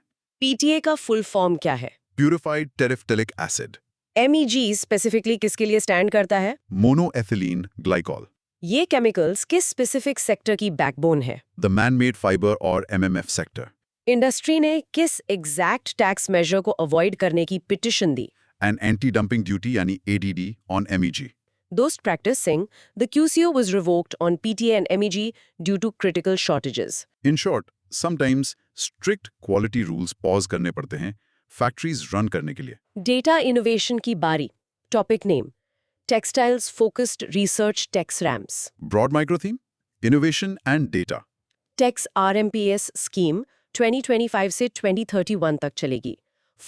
PTA का फुल फॉर्म क्या है? Purified terephthalic acid. MEG specifically किसके लिए स्टैंड करता है? Monoethylene glycol. ये केमिकल्स किस स्पेसिफिक सेक्टर की बैकबोन है? द मैन-मेड फाइबर और MMF सेक्टर। इंडस्ट्री ने किस एग्जैक्ट टैक्स मेजर को अवॉइड करने की पिटिशन दी? एंड एंटी डंपिंग ड्यूटी यानी ADD on MEG। Those practicing, the QCO was revoked on PTA and MEG due to critical shortages. In short, sometimes strict quality rules pause करने पड़ते हैं factories run करने के लिए। Data innovation की बारी। Topic name: Textiles Focused Research Tex RAMS. Broad micro theme, innovation and data. Tex RMPS scheme 2025 से 2031 तक चलेगी।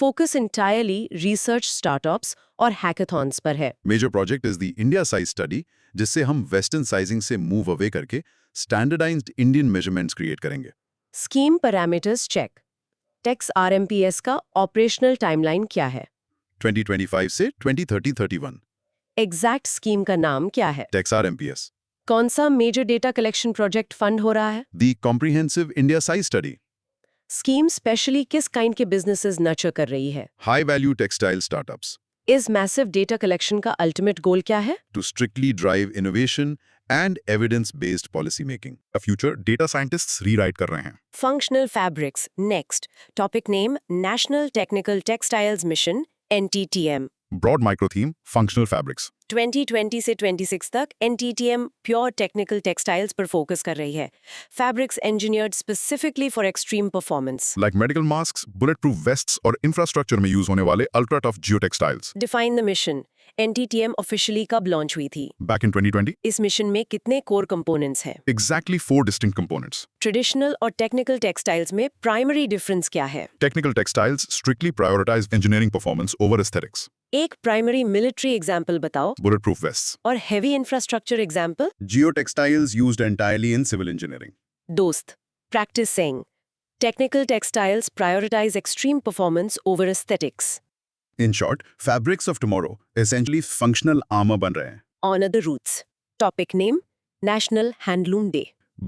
Focus entirely research startups और hackathons पर है। Major project is the India size study, जिससे हम western sizing से move away करके standardized Indian measurements create करेंगे। Scheme parameters check. Tex RMPS का operational timeline क्या है? 2025 से 2030-31। Exact scheme का नाम क्या है? Tex RMPS। कौन सा major data collection project fund हो रहा है? The comprehensive India size study। Scheme specially किस काइंड के बिजनेसेस नर्चर कर रही है? High value textile startups। इस मैसिव डेटा कलेक्शन का अल्टीमेट गोल क्या है? To strictly drive innovation and evidence-based policy making. A future data scientists rewrite कर रहे हैं. Functional fabrics. Next. Topic name: National Technical Textiles Mission, NTTM. Broad micro theme, functional fabrics. 2020 से 26 तक NTTM pure technical textiles पर focus कर रही है. Fabrics engineered specifically for extreme performance. Like medical masks, bulletproof vests और infrastructure में use होने वाले ultra tough geotextiles. Define the mission. NTTM officially कब लॉन्च हुई थी? Back in 2020, इस मिशन में कितने कोर कंपोनेंट्स हैं? exactly 4 distinct components. ट्रेडिशनल और टेक्निकल टेक्सटाइल्स में प्राइमरी डिफरेंस क्या है? Technical textiles strictly prioritize engineering performance over aesthetics. एक प्राइमरी मिलिट्री एग्जाम्पल बताओ Bulletproof vests. और heavy infrastructure example. Geotextiles used entirely in civil engineering. दोस्त, practice saying. Technical textiles prioritize extreme performance over aesthetics. In short, fabrics of tomorrow essentially functional armor बन रहे हैं. Honour the roots. Topic name: national handloom day.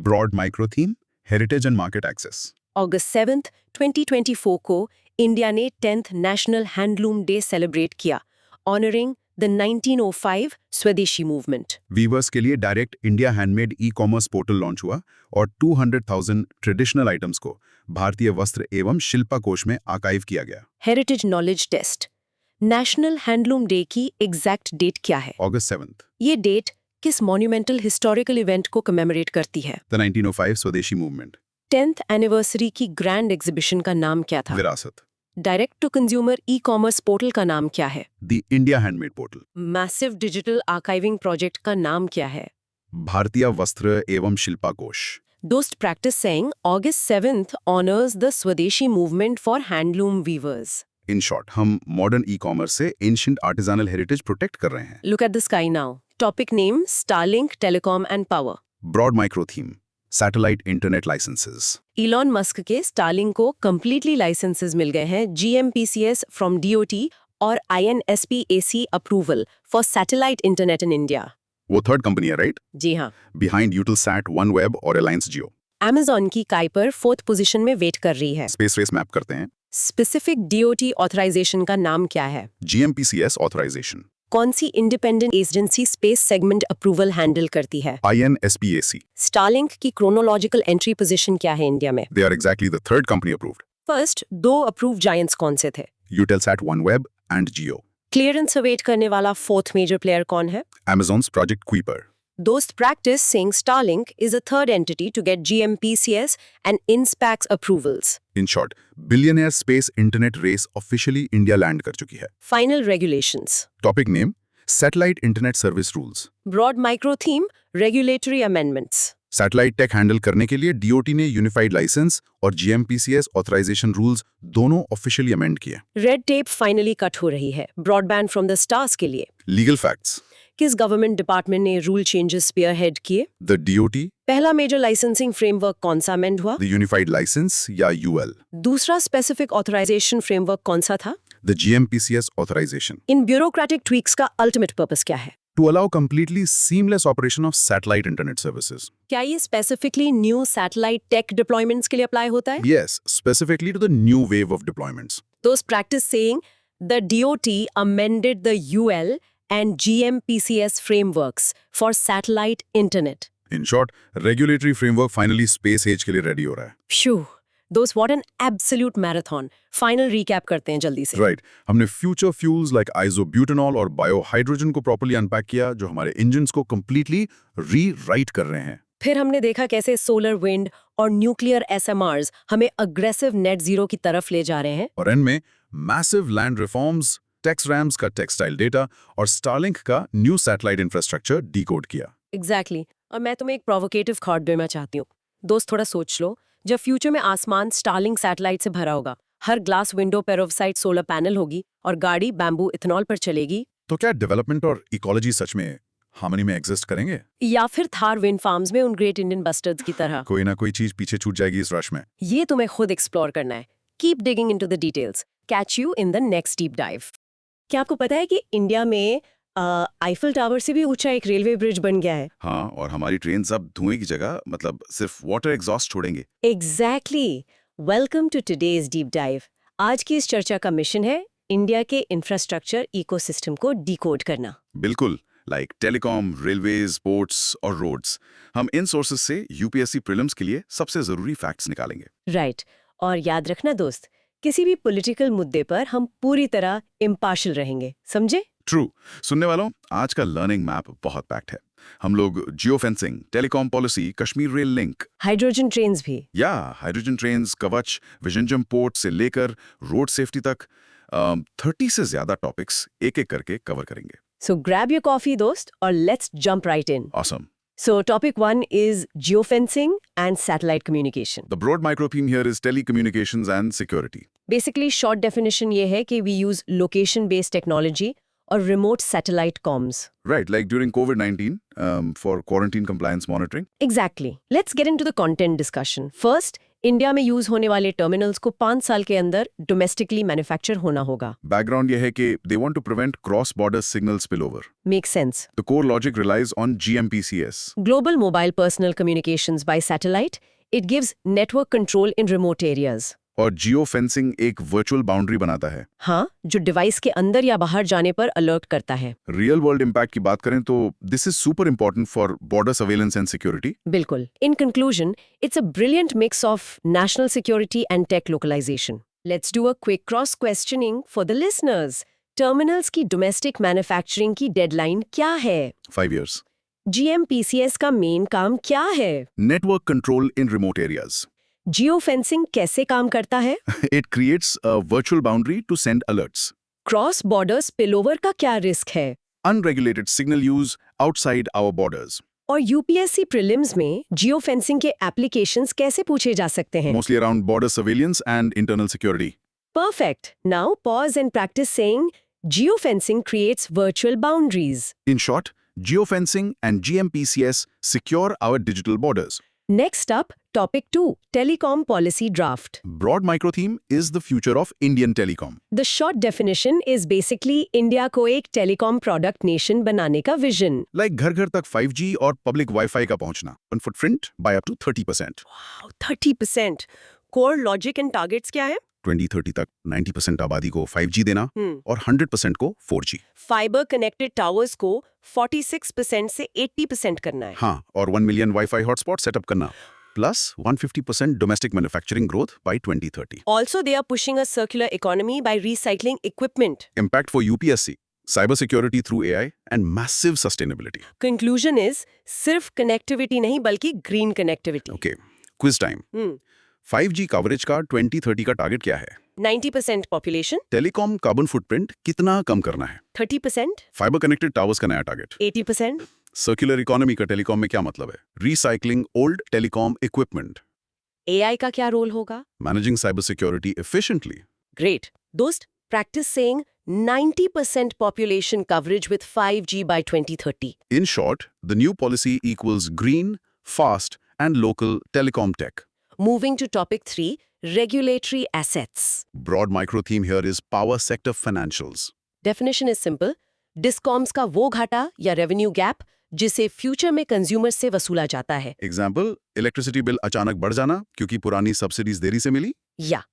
Broad micro theme, heritage and market access. अगस्त 7, 2024 को India ने 10th national handloom day celebrate किया, honouring the 1905 Swadeshi movement. Weavers के लिए direct India handmade e-commerce portal launch हुआ और 200,000 traditional items को भारतीय वस्त्र एवं शिल्पा कोश में आर्काइव किया गया. Heritage knowledge test. National handloom day की एग्जैक्ट डेट क्या है? August 7th, ये डेट किस मॉन्यूमेंटल हिस्टोरिकल इवेंट को कमेमोरेट करती है? the 1905 Swadeshi movement. 10th anniversary की ग्रैंड एग्जीबिशन का नाम क्या था? Virasat. Direct to consumer e commerce portal का नाम क्या है? The India handmade portal. Massive digital archiving project का नाम क्या है? भारतीय वस्त्र एवं शिल्पा कोश. दोस्त, practice saying August 7th honours the Swadeshi movement for handloom weavers. In short, हम मॉडर्न ई-कॉमर्स से एंशिएंट आर्टिजानल हेरिटेज प्रोटेक्ट कर रहे हैं. Look at the sky now. Topic name: Starlink telecom and power. Broad micro theme, satellite internet licences. Elon Musk के Starlink को completely licences मिल गए हैं GMPCS फ्रॉम DOT और INSPAC approval for satellite internet in India. वो third company है, right? जी हाँ. Behind यूटिलसैट, OneWeb और अलायंस जियो. Amazon की काइपर 4th पोजीशन में वेट कर रही है. स्पेस रेस मैप करते हैं. स्पेसिफिक DOT ऑथराइजेशन का नाम क्या है? GMPCS authorisation. कौन सी independent agency space segment approval handle करती है? INSPAC. स्टारलिंक की क्रोनोलॉजिकल एंट्री पोजीशन क्या है इंडिया में? They are exactly the third company approved. First 2 approve giants कौन से थे? Eutelsat, OneWeb and Geo. Clearance await करने वाला 4th मेजर प्लेयर कौन है? Amazon's Project Kuiper. दोस्त, practice saying Starlink is a third entity to get GMPCS and INSPAC's approvals. In short, billionaire space internet race officially India land कर चुकी है. Final regulations. Topic name: Satellite Internet Service Rules. Broad micro theme: regulatory amendments. Satellite tech handle करने के लिए DOT ने unified licence और GMPCS authorisation rules दोनों officially amend किए. रेड टेप फाइनली कट हो रही है ब्रॉडबैंड फ्रॉम द स्टार्स के लिए. Legal facts. किस गवर्नमेंट डिपार्टमेंट ने रूल चेंजेस स्पीयरहेड किए? The DOT. पहला मेजर लाइसेंसिंग फ्रेमवर्क कौन सा अमेंड हुआ? द यूनिफाइड लाइसेंस या UL. दूसरा स्पेसिफिक ऑथराइजेशन फ्रेमवर्क कौन सा था? The GMPCS authorisation. In bureaucratic tweaks का अल्टीमेट पर्पस क्या है? To allow completely seamless operation of satellite internet services. क्या ये specifically new satellite tech deployments के लिए अप्लाई होता है? Yes, specifically to the new wave of deployments. Those practice saying the DOT amended the UL and GMPCS frameworks for satellite internet. In short, regulatory framework finally space age के लिए ready हो रहा है. Phew. Those what an absolute marathon. Final recap करते हैं जल्दी से. Right. हमने future fuels like isobutanol और biohydrogen को properly unpack किया, जो हमारे engines को completely rewrite कर रहे हैं. फिर हमने देखा कैसे सोलर विंड और न्यूक्लियर SMRs हमें अग्रेसिव नेट जीरो की तरफ ले जा रहे हैं. और end में massive land reforms, TexRAMs का textile data और Starlink का new satellite infrastructure decode किया. Exactly. और मैं तुम्हें एक प्रोवोकेटिव थॉट देना चाहती हूँ. दोस्त, थोड़ा सोच लो, जब फ्यूचर में आसमान स्टारलिंक सैटेलाइट से भरा होगा, हर ग्लास विंडो पेरोवसाइट सोलर पैनल होगी और गाड़ी बैम्बू इथेनॉल पर चलेगी, तो क्या डेवलपमेंट और इकोलॉजी सच में हार्मनी में एग्जिस्ट करेंगे? या फिर थार विंड फार्म्स में उन ग्रेट इंडियन बस्टर्ड्स की तरह कोई ना कोई चीज पीछे छूट जाएगी इस रश में. ये तुम्हें खुद एक्सप्लोर करना है. Keep digging into the details. Catch you in the next deep dive. क्या आपको पता है कि इंडिया में आईफल टावर से भी ऊंचा एक रेलवे ब्रिज बन गया है? हाँ, और हमारी ट्रेन अब धुएं की जगह मतलब सिर्फ वाटर एग्जॉस्ट छोड़ेंगे. Exactly. Welcome to today's deep dive. आज की इस चर्चा का मिशन है इंडिया के इंफ्रास्ट्रक्चर इकोसिस्टम को डिकोड करना। बिल्कुल, लाइक टेलीकॉम, रेलवेज, पोर्ट्स और रोड्स। हम इन सोर्सेज से यूपीएससी प्रीलिम्स के लिए सबसे जरूरी फैक्ट्स निकालेंगे। राइट। और याद रखना दोस्त, किसी भी पॉलिटिकल मुद्दे पर हम पूरी तरह इम्पार्शियल रहेंगे, समझे? ट्रू। सुनने वालों, आज का लर्निंग मैप बहुत पैक्ड है। हम लोग geo fencing, telecom policy, Kashmir rail link, hydrogen trains भी। या हाइड्रोजन ट्रेन्स, कवच, विजनजम पोर्ट से लेकर रोड सेफ्टी तक 30 से ज्यादा टॉपिक्स एक एक करके कवर करेंगे। So grab your coffee दोस्त और let's jump right in. Awesome. So topic 1 is geofencing and satellite communication. The broad micro theme here is telecommunications and security. Basically short definition ये है कि we use location based technology और remote satellite comms. Right, like during COVID-19 for quarantine compliance monitoring. Exactly. Let's get into the content discussion. First, India में use होने वाले terminals को 5 साल के अंदर डोमेस्टिकली मैन्युफैक्चर होना होगा। Background ये है कि they want to prevent cross-border signal spillover. Makes sense. The core logic relies on GMPCS. Global Mobile Personal Communications by Satellite, it gives network control in remote areas. और geo fencing एक virtual boundary बनाता है। हाँ, जो device के अंदर या बाहर जाने पर अलर्ट करता है। रियल वर्ल्ड इम्पैक्ट की बात करें तो this is super important for border surveillance and security. बिल्कुल। In conclusion, it's a brilliant mix of national security and tech localization. Let's do a quick cross-questioning for the listeners. Terminals की domestic manufacturing की deadline क्या है? 5 years. GMPCS का main काम क्या है? Network control in remote areas. Geofencing कैसे काम करता है? It creates a virtual boundary to send alerts. Cross border spillover का क्या रिस्क है? Unregulated signal use outside our borders. और यूपीएससी प्रीलिम्स में जियो फेंसिंग के एप्लीकेशंस कैसे पूछे जा सकते हैं? Mostly around border surveillance and internal security. Perfect. Now pause and practice saying geofencing creates virtual boundaries. In short, geofencing and GMPCS secure our digital borders. Next up, topic 2, telecom policy draft. Broad micro theme is the future of Indian telecom. The short definition is basically India को एक telecom product nation बनाने का vision. Like घर घर तक 5G और public Wi-Fi का पहुंचना. On footprint by up to 30%. Wow, 30%. Core logic and targets क्या है? 2030 तक 90% आबादी को 5G देना और 100% को 4G. Fiber connected towers को 46% से 80% करना है. हाँ, और 1 million Wi-Fi hotspot setup करना. Plus 150% domestic manufacturing growth by 2030. Also, they are pushing a circular economy by recycling equipment. Impact for UPSC. Cybersecurity through AI and massive sustainability. Conclusion is सिर्फ connectivity नहीं बल्कि green connectivity. Okay, quiz time. 5G coverage का 2030 का target क्या है? 90% population, telecom carbon footprint कितना कम करना है? 30%, फाइबर कनेक्टेड टावर्स का नया टारगेट। 80%. सर्कुलर इकोनॉमी का टेलीकॉम में क्या मतलब है? Recycling old telecom equipment. AI का क्या रोल होगा? Managing cyber security efficiently. Great. दोस्त, practice saying 90% population coverage with 5G by 2030. In short, the new policy equals green, fast and local telecom tech. Moving to topic 3, regulatory assets. Broad micro theme here is power sector financials. Definition is simple. Discoms का वो घाटा या revenue gap जिसे future में consumer से वसूला जाता है. एग्जाम्पल, इलेक्ट्रिसिटी बिल अचानक बढ़ जाना क्योंकि पुरानी सब्सिडीज देरी से मिली। या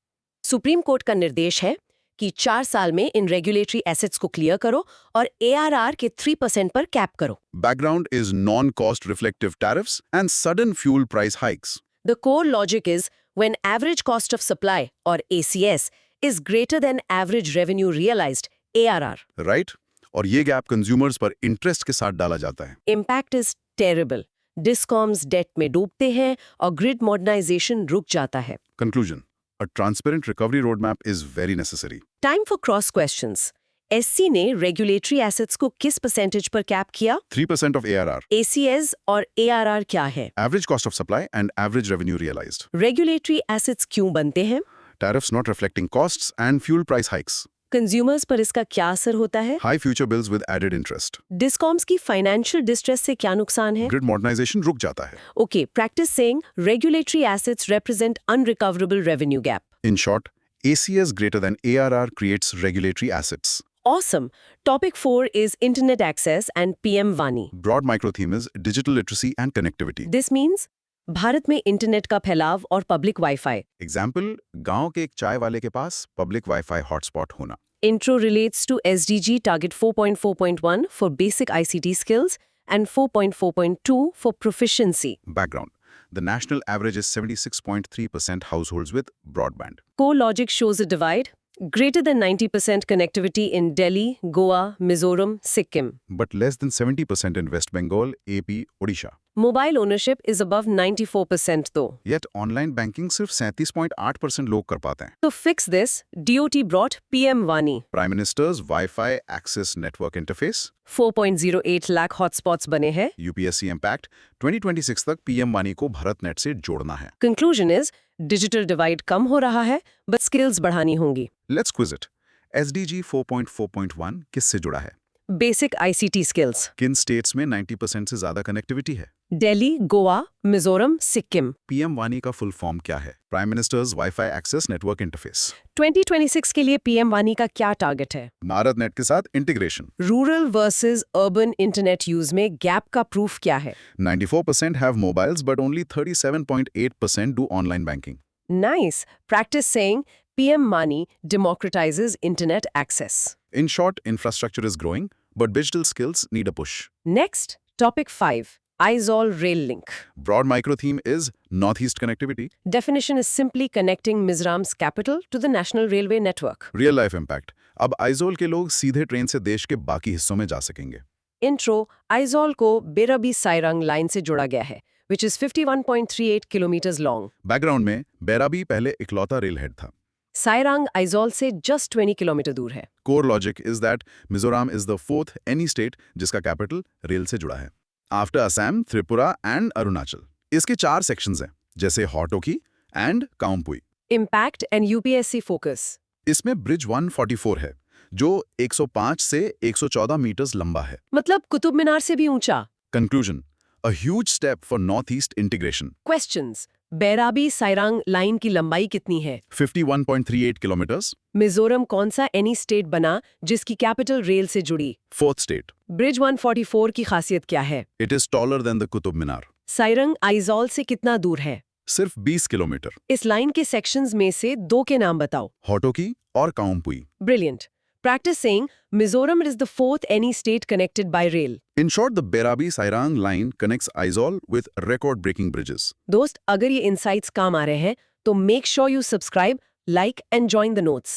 सुप्रीम कोर्ट का निर्देश है कि 4 साल में इन रेगुलेटरी एसेट्स को क्लियर करो और ARR के 3% पर कैप करो. Background is non-cost reflective tariffs and sudden fuel price hikes. The core logic is when average cost of supply or ACS is greater than average revenue realized ARR. Right? और ये gap consumers पर interest के साथ डाला जाता है। Impact is terrible. Discoms debt में डूबते हैं और ग्रिड मॉडर्नाइजेशन रुक जाता है. Conclusion: A transparent recovery roadmap is very necessary. Time for cross questions. SC ने रेगुलेटरी एसेट्स को किस परसेंटेज पर कैप किया? 3% of ARR. ACS और ARR क्या है? Average cost of supply and average revenue realized. Regulatory assets क्यों बनते हैं? Tariffs not reflecting costs and fuel price hikes. Consumers पर इसका क्या असर होता है? High future bills with added interest. Discoms की फाइनेंशियल डिस्ट्रेस से क्या नुकसान है? Grid modernization रुक जाता है। Okay, practice saying regulatory assets represent unrecoverable revenue gap. In short, ACS greater than ARR creates regulatory assets. Awesome. Topic 4 is internet access and PM Vani. Broad micro theme is digital literacy and connectivity. This means Bharat में internet का फैलाव और public wifi. Example, गांव के एक चाय वाले के पास पब्लिक वाईफाई हॉटस्पॉट होना। Intro relates to SDG Target 4.4.1 for basic ICT skills and 4.4.2 for proficiency. Background: the national average is 76.3% households with broadband. Core logic shows a divide. Greater than 90% connectivity in Delhi, Goa, Mizoram, Sikkim. But less than 70% in West Bengal, AP, Odisha. Mobile ownership is above 94% though. Yet online banking सिर्फ 37.8% लोग कर पाते हैं। To fix this, DOT brought PM Vani. Prime Minister's Wi-Fi Access Network Interface, 4.08 lakh hotspots बने हैं. UPSC Impact, 2026 तक PM वानी को भारतनेट से जोड़ना है। Conclusion is, digital divide कम हो रहा है, but skills बढ़ानी होंगी. Let's quiz it. SDG 4.4.1 किससे जुड़ा है? Basic ICT skills. किन स्टेट्स में 90% से ज्यादा कनेक्टिविटी है? Delhi, Goa, Mizoram, Sikkim. PM वानी का फुल फॉर्म क्या है? Prime minister's wifi access network interface. 2026 के लिए PM वानी का क्या टारगेट है? भारत नेट के साथ integration. Rural versus urban internet use में गैप का प्रूफ क्या है? 94% have mobiles but only 37.8% do online banking. Nice. Practice saying PM Mani democratizes internet access. In short, infrastructure is growing, but digital skills need a push. Next, topic 5. Aizol Rail Link. Broad micro theme is Northeast connectivity. Definition is simply connecting Mizoram's capital to the National Railway Network. Real life impact. अब आइजोल के लोग सीधे train से देश के बाकी हिस्सों में जा सकेंगे। Intro, Aizol को Berabi Sairang line से जोड़ा गया है, which is 51.38 kilometers long. Background में बैराबी पहले इकलौता रेल हेड था। Sairang Aizol से just 20 किलोमीटर दूर है. Core logic is that Mizoram is the fourth any state जिसका कैपिटल रेल से जुड़ा है। After Assam, Tripura and Arunachal. इसके 4 सेक्शंस हैं, जैसे Hortoki and Kawnpui. Impact and UPSC focus. इसमें ब्रिज 144 है, जो 105 से 114 मीटर्स लंबा है। मतलब कुतुब मीनार से भी ऊंचा. Conclusion: a huge step for Northeast integration. Questions. Bairabi Sairang line की लंबाई कितनी है? 51.38 किलोमीटर्स। मिजोरम कौन सा एनी स्टेट बना जिसकी कैपिटल रेल से जुड़ी? Fourth state. ब्रिज 144 की खासियत क्या है? It is taller than the Qutub Minar. Sairang Aizawl से कितना दूर है? सिर्फ 20 किलोमीटर। इस लाइन के सेक्शंस में से 2 के नाम बताओ। हॉटोकी और काउम्पुई। Brilliant. Practice saying Mizoram is the 4th any state connected by rail. In short, the Berabi-Sairang line connects Aizol with record-breaking bridges. दोस्त, अगर ये insights काम आ रहे हैं, तो make sure you subscribe, like and join the notes.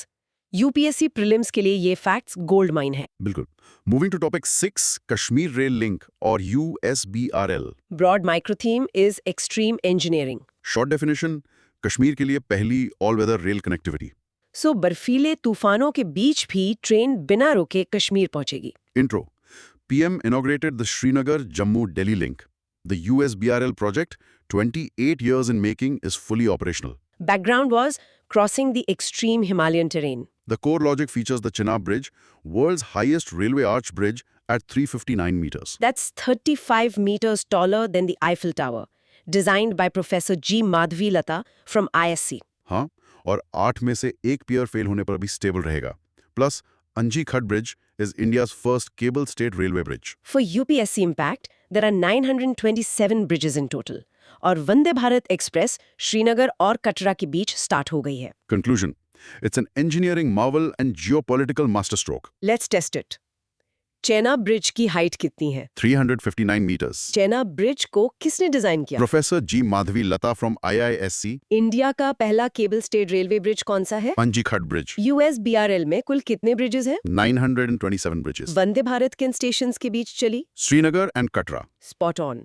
UPSC prelims के लिए ये facts gold mine है. बिल्कुल। Moving to topic 6, Kashmir Rail Link और USBRL. Broad micro theme is extreme engineering. Short definition: Kashmir के लिए पहली all-weather rail connectivity. So बर्फीले तूफानों के बीच भी ट्रेन बिना रुके कश्मीर पहुंचेगी. Intro: PM inaugurated the Srinagar-Jammu-Delhi link. The USBRL project, 28 years in making, is fully operational. Background was crossing the extreme Himalayan terrain. The core logic features the Chenab Bridge, world's highest railway arch bridge at 359 meters. That's 35 meters taller than the Eiffel Tower. Designed by Professor G. Madhvi Lata from ISC. हाँ, और 8 में से एक पियर fail होने पर भी stable रहेगा। Plus अंजी खट bridge is India's first cable state railway bridge. For UPSC Impact, there are 927 bridges in total. और वंदे भारत एक्सप्रेस श्रीनगर और कटरा के बीच स्टार्ट हो गई है. Conclusion: it's an engineering marvel and geopolitical masterstroke. Let's test it. Chenab bridge की height कितनी है? 359 meters. चेना bridge को किसने डिजाइन किया? Professor G. Madhvi Lata from IISC. India का पहला केबल स्टेट रेलवे ब्रिज कौन सा है? अंजी खट ब्रिज. USBRL में कुल कितने ब्रिजेस हैं? 927 bridges. वंदे भारत किन स्टेशंस के बीच चली? Srinagar and Katra. Spot on.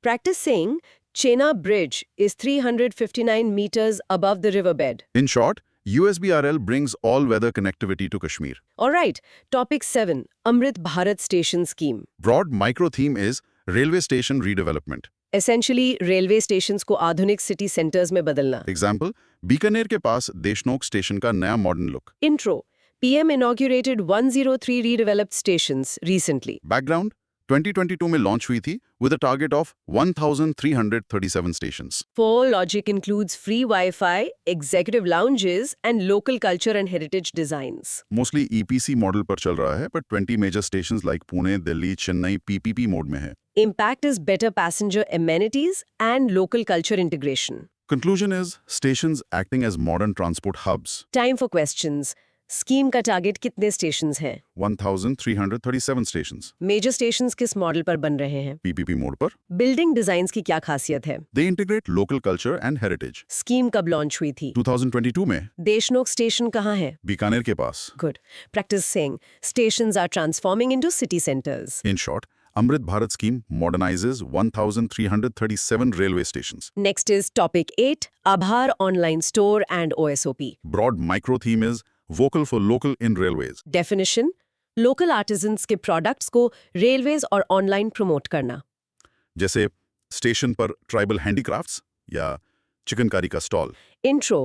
Practice saying Chena Bridge is 359 meters above the riverbed. In short, USBRL brings all-weather connectivity to Kashmir. All right, topic 7, Amrit Bharat Station Scheme. Broad micro theme is railway station redevelopment. Essentially, railway stations को आधुनिक city centers में बदलना. Example: Bikaner के पास Deshnok station का नया modern look. Intro, PM inaugurated 103 redeveloped stations recently. Background: 2022 में launch हुई थी with a target of 1,337 stations. Full logic includes free Wi-Fi, executive lounges, and local culture and heritage designs. Mostly EPC model पर चल रहा है, but 20 major stations like Pune, Delhi, Chennai PPP mode में है. Impact is better passenger amenities and local culture integration. Conclusion is stations acting as modern transport hubs. Time for questions. Scheme का target कितने stations हैं? 1337 stations. Major stations किस model पर बन रहे हैं? PPP मोड पर. बिल्डिंग डिजाइन्स की क्या खासियत है? They integrate local culture and heritage. Scheme कब लॉन्च हुई थी? 2022 में देशनोक स्टेशन कहाँ है? बीकानेर के पास. Good. Practice saying stations are transforming into city centers. In short, Amrit Bharat scheme modernizes 1337 railway stations. Next is topic 8, Aabhar online store and OSOP. Broad micro theme is vocal for local in railways. Definition: local artisans के products को railways और online promote करना. जैसे station पर tribal handicrafts या चिकनकारी का stall. Intro: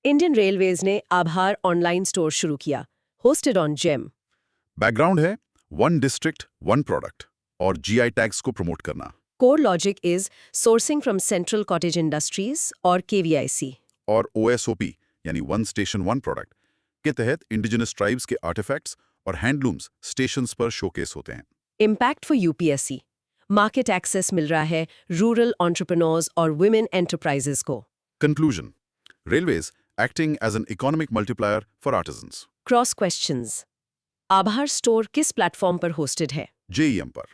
Indian Railways ने आभार online store शुरू किया, hosted on GEM. बैकग्राउंड है वन डिस्ट्रिक्ट वन प्रोडक्ट और GI टैग्स को प्रमोट करना. Core logic is sourcing from Central Cottage Industries और KVIC. और OSOP यानी वन स्टेशन वन प्रोडक्ट के तहत इंडिजिनस ट्राइब्स के आर्टिफैक्ट्स और हैंडलूम्स स्टेशंस पर शोकेस होते हैं. Impact for UPSC: market access मिल रहा है रूरल एंटरप्रेन्योर्स और वुमेन एंटरप्राइजेस को. Conclusion: railways acting as an economic multiplier for artisans. Cross questions. Aabhar store किस प्लेटफॉर्म पर होस्टेड है? JEM पर.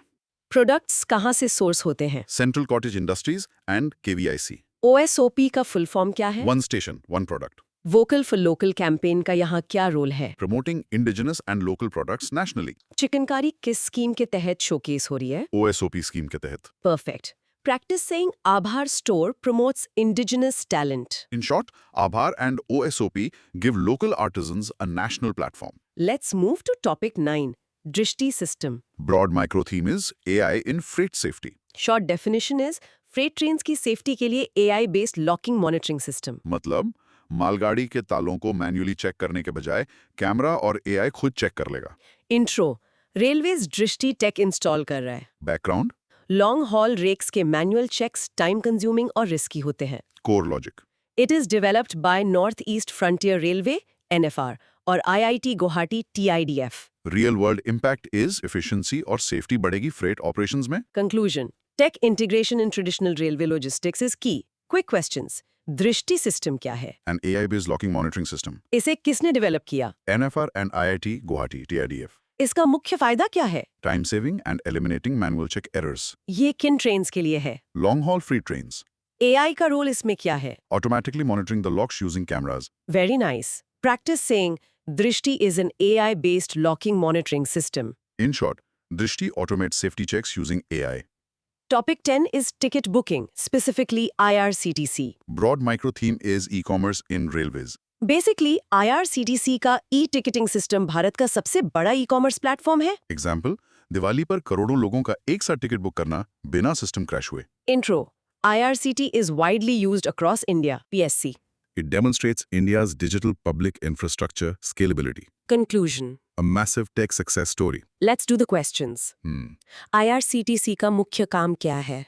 प्रोडक्ट्स कहाँ से सोर्स होते हैं? Central cottage industries and KVIC. OSOP का फुल फॉर्म क्या है? One station one product. Vocal for local campaign का यहाँ क्या रोल है? Promoting indigenous and local products nationally. Chikankari किस स्कीम के तहत शोकेस हो रही है? OSOP स्कीम के तहत. परफेक्ट. प्रैक्टिस सेइंग आभार store promotes indigenous talent. In short, Aabhar and OSOP give local artisans a national platform. Let's move to topic 9, Drishti system. Broad micro theme is AI in freight safety. Short definition is freight trains की सेफ्टी के लिए AI based locking monitoring system. मतलब मालगाड़ी के तालों को manually check करने के बजाय कैमरा और AI खुद चेक कर लेगा. Intro: railways Drishti tech install कर रहा है. बैकग्राउंड: लॉन्ग हॉल रेक्स के मैनुअल चेक्स टाइम कंज्यूमिंग और रिस्की होते हैं. Core logic: it is developed by North East Frontier Railway NFR और IIT Guwahati TIDF. Real world impact is efficiency और safety बढ़ेगी फ्रेट ऑपरेशंस में. Conclusion: tech integration in traditional railway logistics is key. Quick questions. Drishti system क्या है? An AI based locking monitoring system. इसे किसने develop किया? NFR and IIT Guwahati TIDF. इसका मुख्य फायदा क्या है? Time saving and eliminating manual check errors. ये किन ट्रेन्स के लिए है? Long haul freight trains. AI का रोल इसमें क्या है? Automatically monitoring the locks using cameras. Very nice. Practice saying Drishti is an AI-based locking monitoring system. In short, Drishti automates safety checks using AI. Topic 10 is ticket booking, specifically IRCTC. Broad micro theme is e-commerce in railways. Basically, IRCTC का e-ticketing system Bharat का सबसे बड़ा e-commerce platform है. Example, Diwali पर करोड़ों लोगों का एक साथ टिकट बुक करना बिना सिस्टम क्रैश हुए. Intro: IRCT is widely used across India. PSC. It demonstrates India's digital public infrastructure scalability. Conclusion: A massive tech success story. Let's do the questions. IRCTC का मुख्य काम क्या है?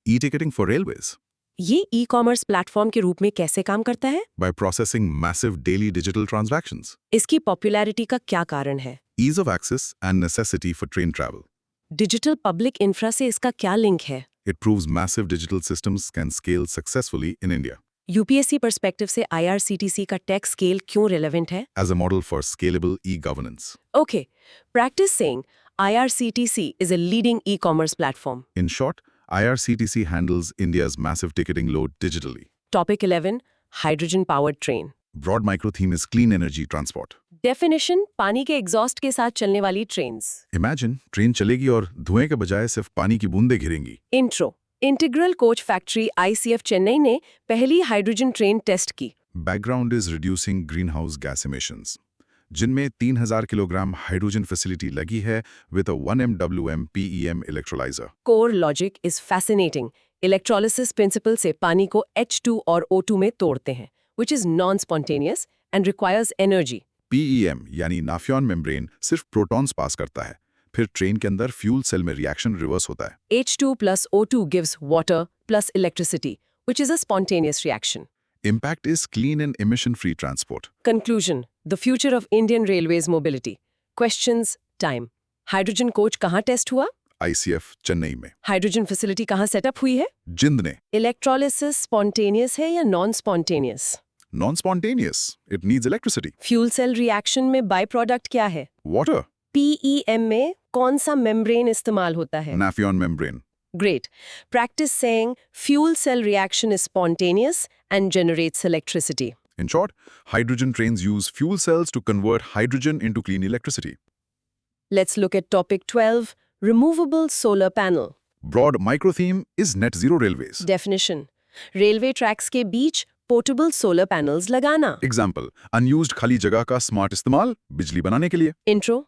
E-ticketing for railways. ये e-commerce platform के रूप में कैसे काम करता है? By processing massive daily digital transactions. इसकी पॉपुलैरिटी का क्या कारण है? Ease of access and necessity for train travel. Digital public infra से इसका क्या लिंक है? It proves massive digital systems can scale successfully in India. UPSC perspective से IRCTC का टेक स्केल क्यों रेलेवेंट है? As a model for scalable e-governance. Okay, practice saying IRCTC is a leading e-commerce platform. In short, IRCTC handles India's massive ticketing load digitally. Topic 11, hydrogen powered train. Broad micro theme is clean energy transport. Definition: पानी के exhaust के साथ चलने वाली trains. Imagine train चलेगी और धुएं के बजाय सिर्फ पानी की बूंदें घिरेंगी. Intro: integral coach factory ICF Chennai ने पहली हाइड्रोजन ट्रेन टेस्ट की. Background is reducing greenhouse gas emissions, जिनमें 3000 किलोग्राम हाइड्रोजन फैसिलिटी लगी है with a 1 MWM PEM electrolyzer. Core logic is fascinating. Electrolysis principle से पानी को H2 और O2 में तोड़ते हैं, which is non-spontaneous and requires energy. PEM यानी नाफियॉन मेम्ब्रेन सिर्फ प्रोटॉन्स पास करता है, फिर ट्रेन के अंदर फ्यूल सेल में रिएक्शन रिवर्स होता है. H2 plus O2 gives water plus electricity, which is a spontaneous reaction. Impact is clean and emission-free transport. Conclusion: the future of Indian Railways mobility. Questions: Time. Hydrogen coach कहाँ test हुआ? ICF Chennai में। Hydrogen facility कहाँ setup हुई है? जिंद ने। Electrolysis spontaneous है या non spontaneous? Non spontaneous, it needs electricity. Fuel cell reaction में बाय प्रोडक्ट क्या है? वाटर। PEM में कौन सा मेम्ब्रेन इस्तेमाल होता है? Nafion membrane. Great. Practice saying fuel cell reaction is spontaneous and generates electricity. In short, hydrogen trains use fuel cells to convert hydrogen into clean electricity. Let's look at topic 12, removable solar panel. Broad micro theme is net zero railways. Definition. Railway tracks के बीच portable solar panels लगाना. Example, unused खाली जगह का smart इस्तेमाल बिजली बनाने के लिए। Intro.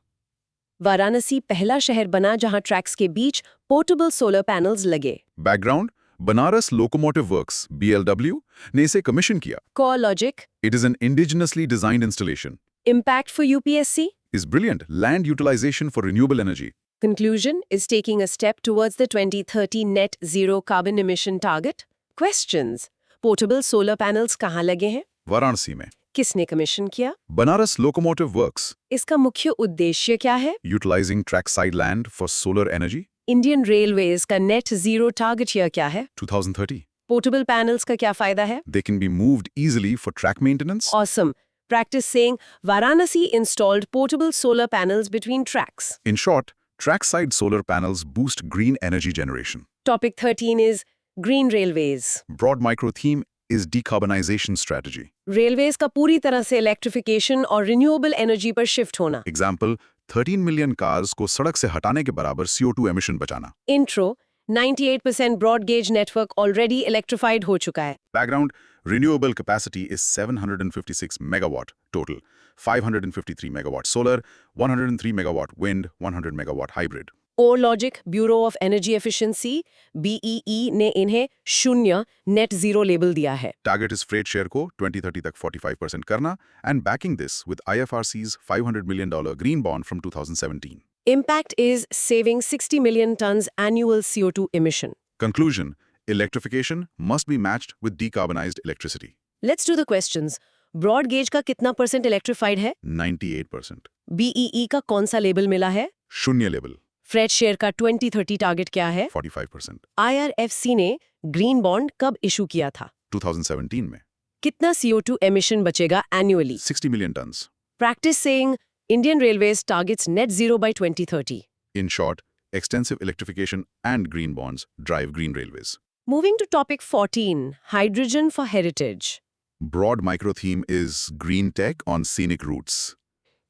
वाराणसी पहला शहर बना जहां ट्रैक्स के बीच पोर्टेबल सोलर पैनल्स लगे. Background, Banaras locomotive works BLW ने इसे कमीशन किया। Core logic. It is an indigenously designed installation. Impact for UPSC. Is brilliant land utilization for renewable energy. Conclusion is taking a step towards the 2030 net zero carbon emission target. Questions. Portable solar panels कहाँ लगे हैं? वाराणसी में। किसने commission किया? Banaras locomotive works. इसका मुख्य उद्देश्य क्या है? Utilizing trackside land for solar energy. Indian railways का नेट जीरो टारगेट ईयर क्या है? 2030. पोर्टेबल पैनल्स का क्या फायदा है? They can be moved easily for track maintenance. Awesome. Practice saying Varanasi installed portable solar panels between tracks. In short, trackside solar panels boost green energy generation. Topic 13 is green railways. Broad micro theme is decarbonization strategy. Railways का पूरी तरह से electrification और renewable energy पर shift होना. Example, 13 million cars को सड़क से हटाने के बराबर CO2 emission बचाना. Intro. 98% broad gauge network already electrified हो चुका है. Background, renewable capacity is 756 megawatt total. 553 megawatt solar, 103 megawatt wind, 100 megawatt hybrid. Core Logic, Bureau of Energy Efficiency, BEE ने इन्हें शून्य नेट जीरो लेबल दिया है. Target is freight share को 2030 तक 45% करना and backing this with IFRC's $500 million green bond from 2017. Impact is saving 60 million tons annual CO2 emission. Conclusion, electrification must be matched with decarbonized electricity. Let's do the questions. Broad gauge का कितना percent electrified है? 98%. BEE का कौन सा label मिला है? शून्य level, freight share का 2030 टारगेट क्या है? 45%. IRFC ने ग्रीन बॉन्ड कब इशू किया था? 2017 में, कितना CO2 emission बचेगा annually? 60 million tons. Practice saying Indian Railways targets net zero by 2030. In short, extensive electrification and green bonds drive green railways. Moving to topic 14, hydrogen for heritage. Broad micro theme is green tech on scenic routes.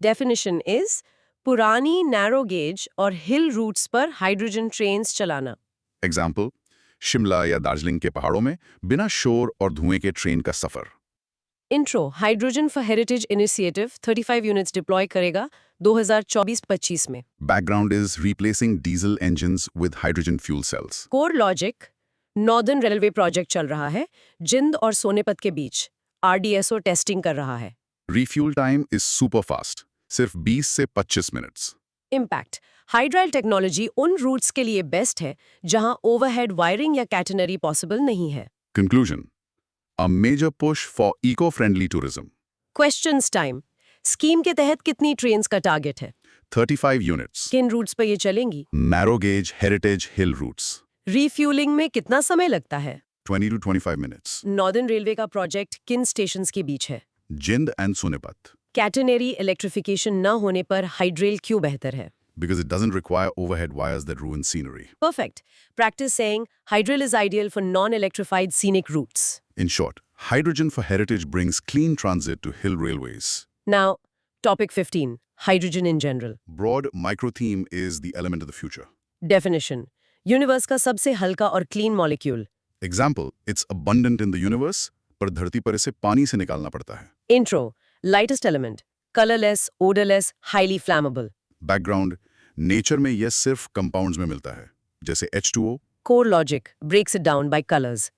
Definition is पुरानी narrow gauge और hill routes पर hydrogen trains चलाना. Example, Shimla या दार्जिलिंग के पहाड़ों में बिना शोर और धुएं के ट्रेन का सफर. Intro, Hydrogen for Heritage Initiative 35 units deploy करेगा 2024-25 में. Background is replacing diesel engines with hydrogen fuel cells. Core Logic, Northern Railway Project चल रहा है, जिंद और सोनेपत के बीच. RDSO टेस्टिंग कर रहा है. Refuel time is super fast, सिर्फ 20 से 25 minutes. Impact, हाइड्राइल टेक्नोलॉजी उन रूट्स के लिए बेस्ट है जहां ओवरहेड वायरिंग या कैटेनरी पॉसिबल नहीं है. Conclusion, a major push for eco-friendly tourism. Questions time. Scheme के तहत कितनी ट्रेन्स का टारगेट है? 35 units. किन रूट्स पर ये चलेंगी? Narrow gauge heritage hill routes. Refuelling में कितना समय लगता है? 20 to 25 minutes. नॉर्दर्न रेलवे का प्रोजेक्ट किन स्टेशंस के बीच है? Jind and Sonepat. Catenary electrification न होने पर हाइड्रेल क्यों बेहतर है? Because it doesn't require overhead wires that ruin scenery. Perfect. Practice saying hydril is ideal for non-electrified scenic routes. In short, hydrogen for heritage brings clean transit to hill railways. Now, topic 15, hydrogen in general. Broad micro theme is the element of the future. Definition. Universe का सबसे हल्का और clean molecule. Example, it's abundant in the universe, पर धरती पर इसे पानी से निकालना पड़ता है. Intro. Lightest element. Colorless, odorless, highly flammable. Background, nature में यह सिर्फ compounds में मिलता है, जैसे H2O. Core logic breaks it down by colors.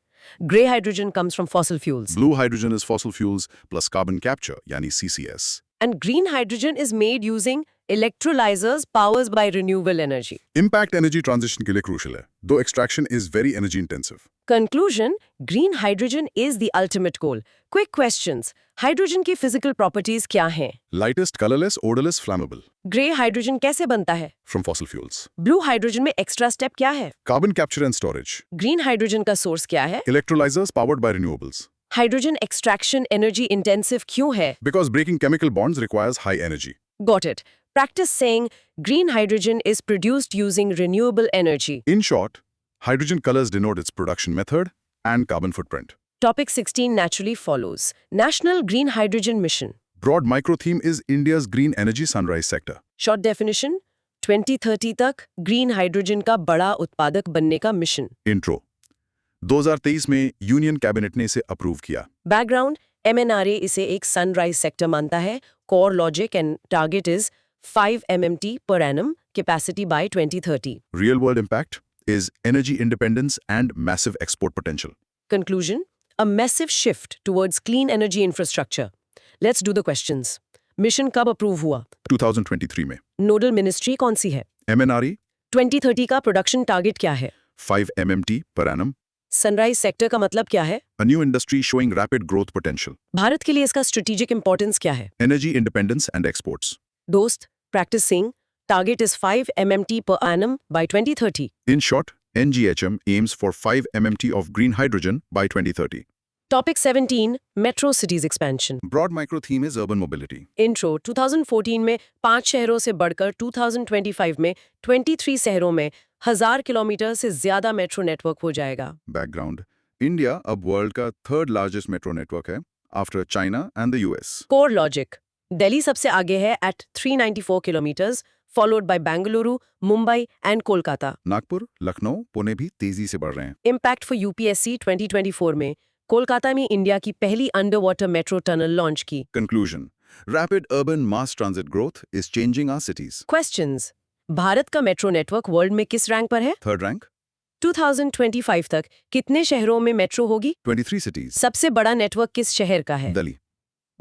Gray hydrogen comes from fossil fuels. Blue hydrogen is fossil fuels plus carbon capture, यानी CCS. And green hydrogen is made using Electrolyzers powers by renewable energy. Impact energy transition के लिए crucial है, दो extraction is very energy intensive. Conclusion, green hydrogen is the ultimate goal. Quick questions. Hydrogen की physical properties क्या हैं? Lightest, colourless, odorless, फ्लैमेबल. Grey hydrogen कैसे बनता है? From fossil fuels. Blue hydrogen में extra step क्या है? Carbon capture and storage. Green hydrogen का source क्या है? Electrolysers powered by renewables. Hydrogen extraction energy intensive क्यों है? Because breaking chemical bonds requires high energy. Got it. Practice saying green hydrogen is produced using renewable energy. In short, hydrogen colors denote its production method and carbon footprint. Topic 16 naturally follows. National Green Hydrogen Mission. Broad micro theme is India's green energy sunrise sector. Short definition, 2030 तक green hydrogen का बड़ा उत्पादक बनने का mission. Intro. 2023 में union cabinet ने इसे approve किया. Background, MNRA इसे एक sunrise sector मानता है. Core logic and target is 5 MMT per annum capacity by 2030. Real world impact is energy independence and massive export potential. Conclusion, a massive shift towards clean energy infrastructure. Let's do the questions. Mission कब approve हुआ? 2023 में. Nodal ministry कौन सी है? MNRE 2030 का production target क्या है? 5 MMT per annum. Sunrise sector का मतलब क्या है? A new industry showing rapid growth potential. Bharat के लिए इसका strategic importance क्या है? Energy independence and exports. दोस्त, practice saying, target is 5 MMT per annum by 2030. In short, NGHM aims for 5 MMT of green hydrogen by 2030. Topic 17, Metro Cities Expansion. Broad micro theme is urban mobility. Intro, 2014 में 5 शहरों से बढ़कर 2025 में 23 शहरों में 1000 kilometre से ज्यादा मेट्रो नेटवर्क हो जाएगा. Background. India अब वर्ल्ड का थर्ड लार्जेस्ट मेट्रो नेटवर्क है after China and the US. Core logic. Delhi सबसे आगे है at 394 kilometers, followed by Bangalore, Mumbai and Kolkata. Nagpur, Lucknow, Pune भी तेजी से बढ़ रहे हैं. Impact for UPSC 2024 में कोलकाता में इंडिया की पहली अंडरवाटर मेट्रो टनल लॉन्च की. Conclusion. Rapid urban mass transit growth is changing our cities. Questions. Bharat का मेट्रो नेटवर्क वर्ल्ड में किस रैंक पर है? Third rank, 2025 तक कितने शहरों में मेट्रो होगी? 23 cities. सबसे बड़ा नेटवर्क किस शहर का है? दिल्ली,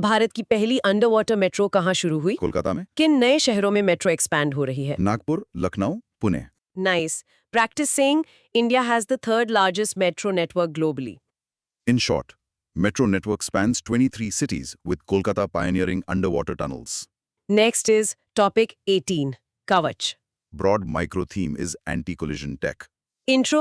भारत की पहली अंडरवाटर मेट्रो कहाँ शुरू हुई? कोलकाता में. किन नए शहरों में मेट्रो एक्सपैंड हो रही है? Nagpur, Lucknow, Pune. Nice. Practice saying India has the third largest metro network globally. In short, metro network spans 23 cities with Kolkata pioneering underwater tunnels. Next is topic 18, Kavach. Broad micro theme is anti-collision tech. Intro,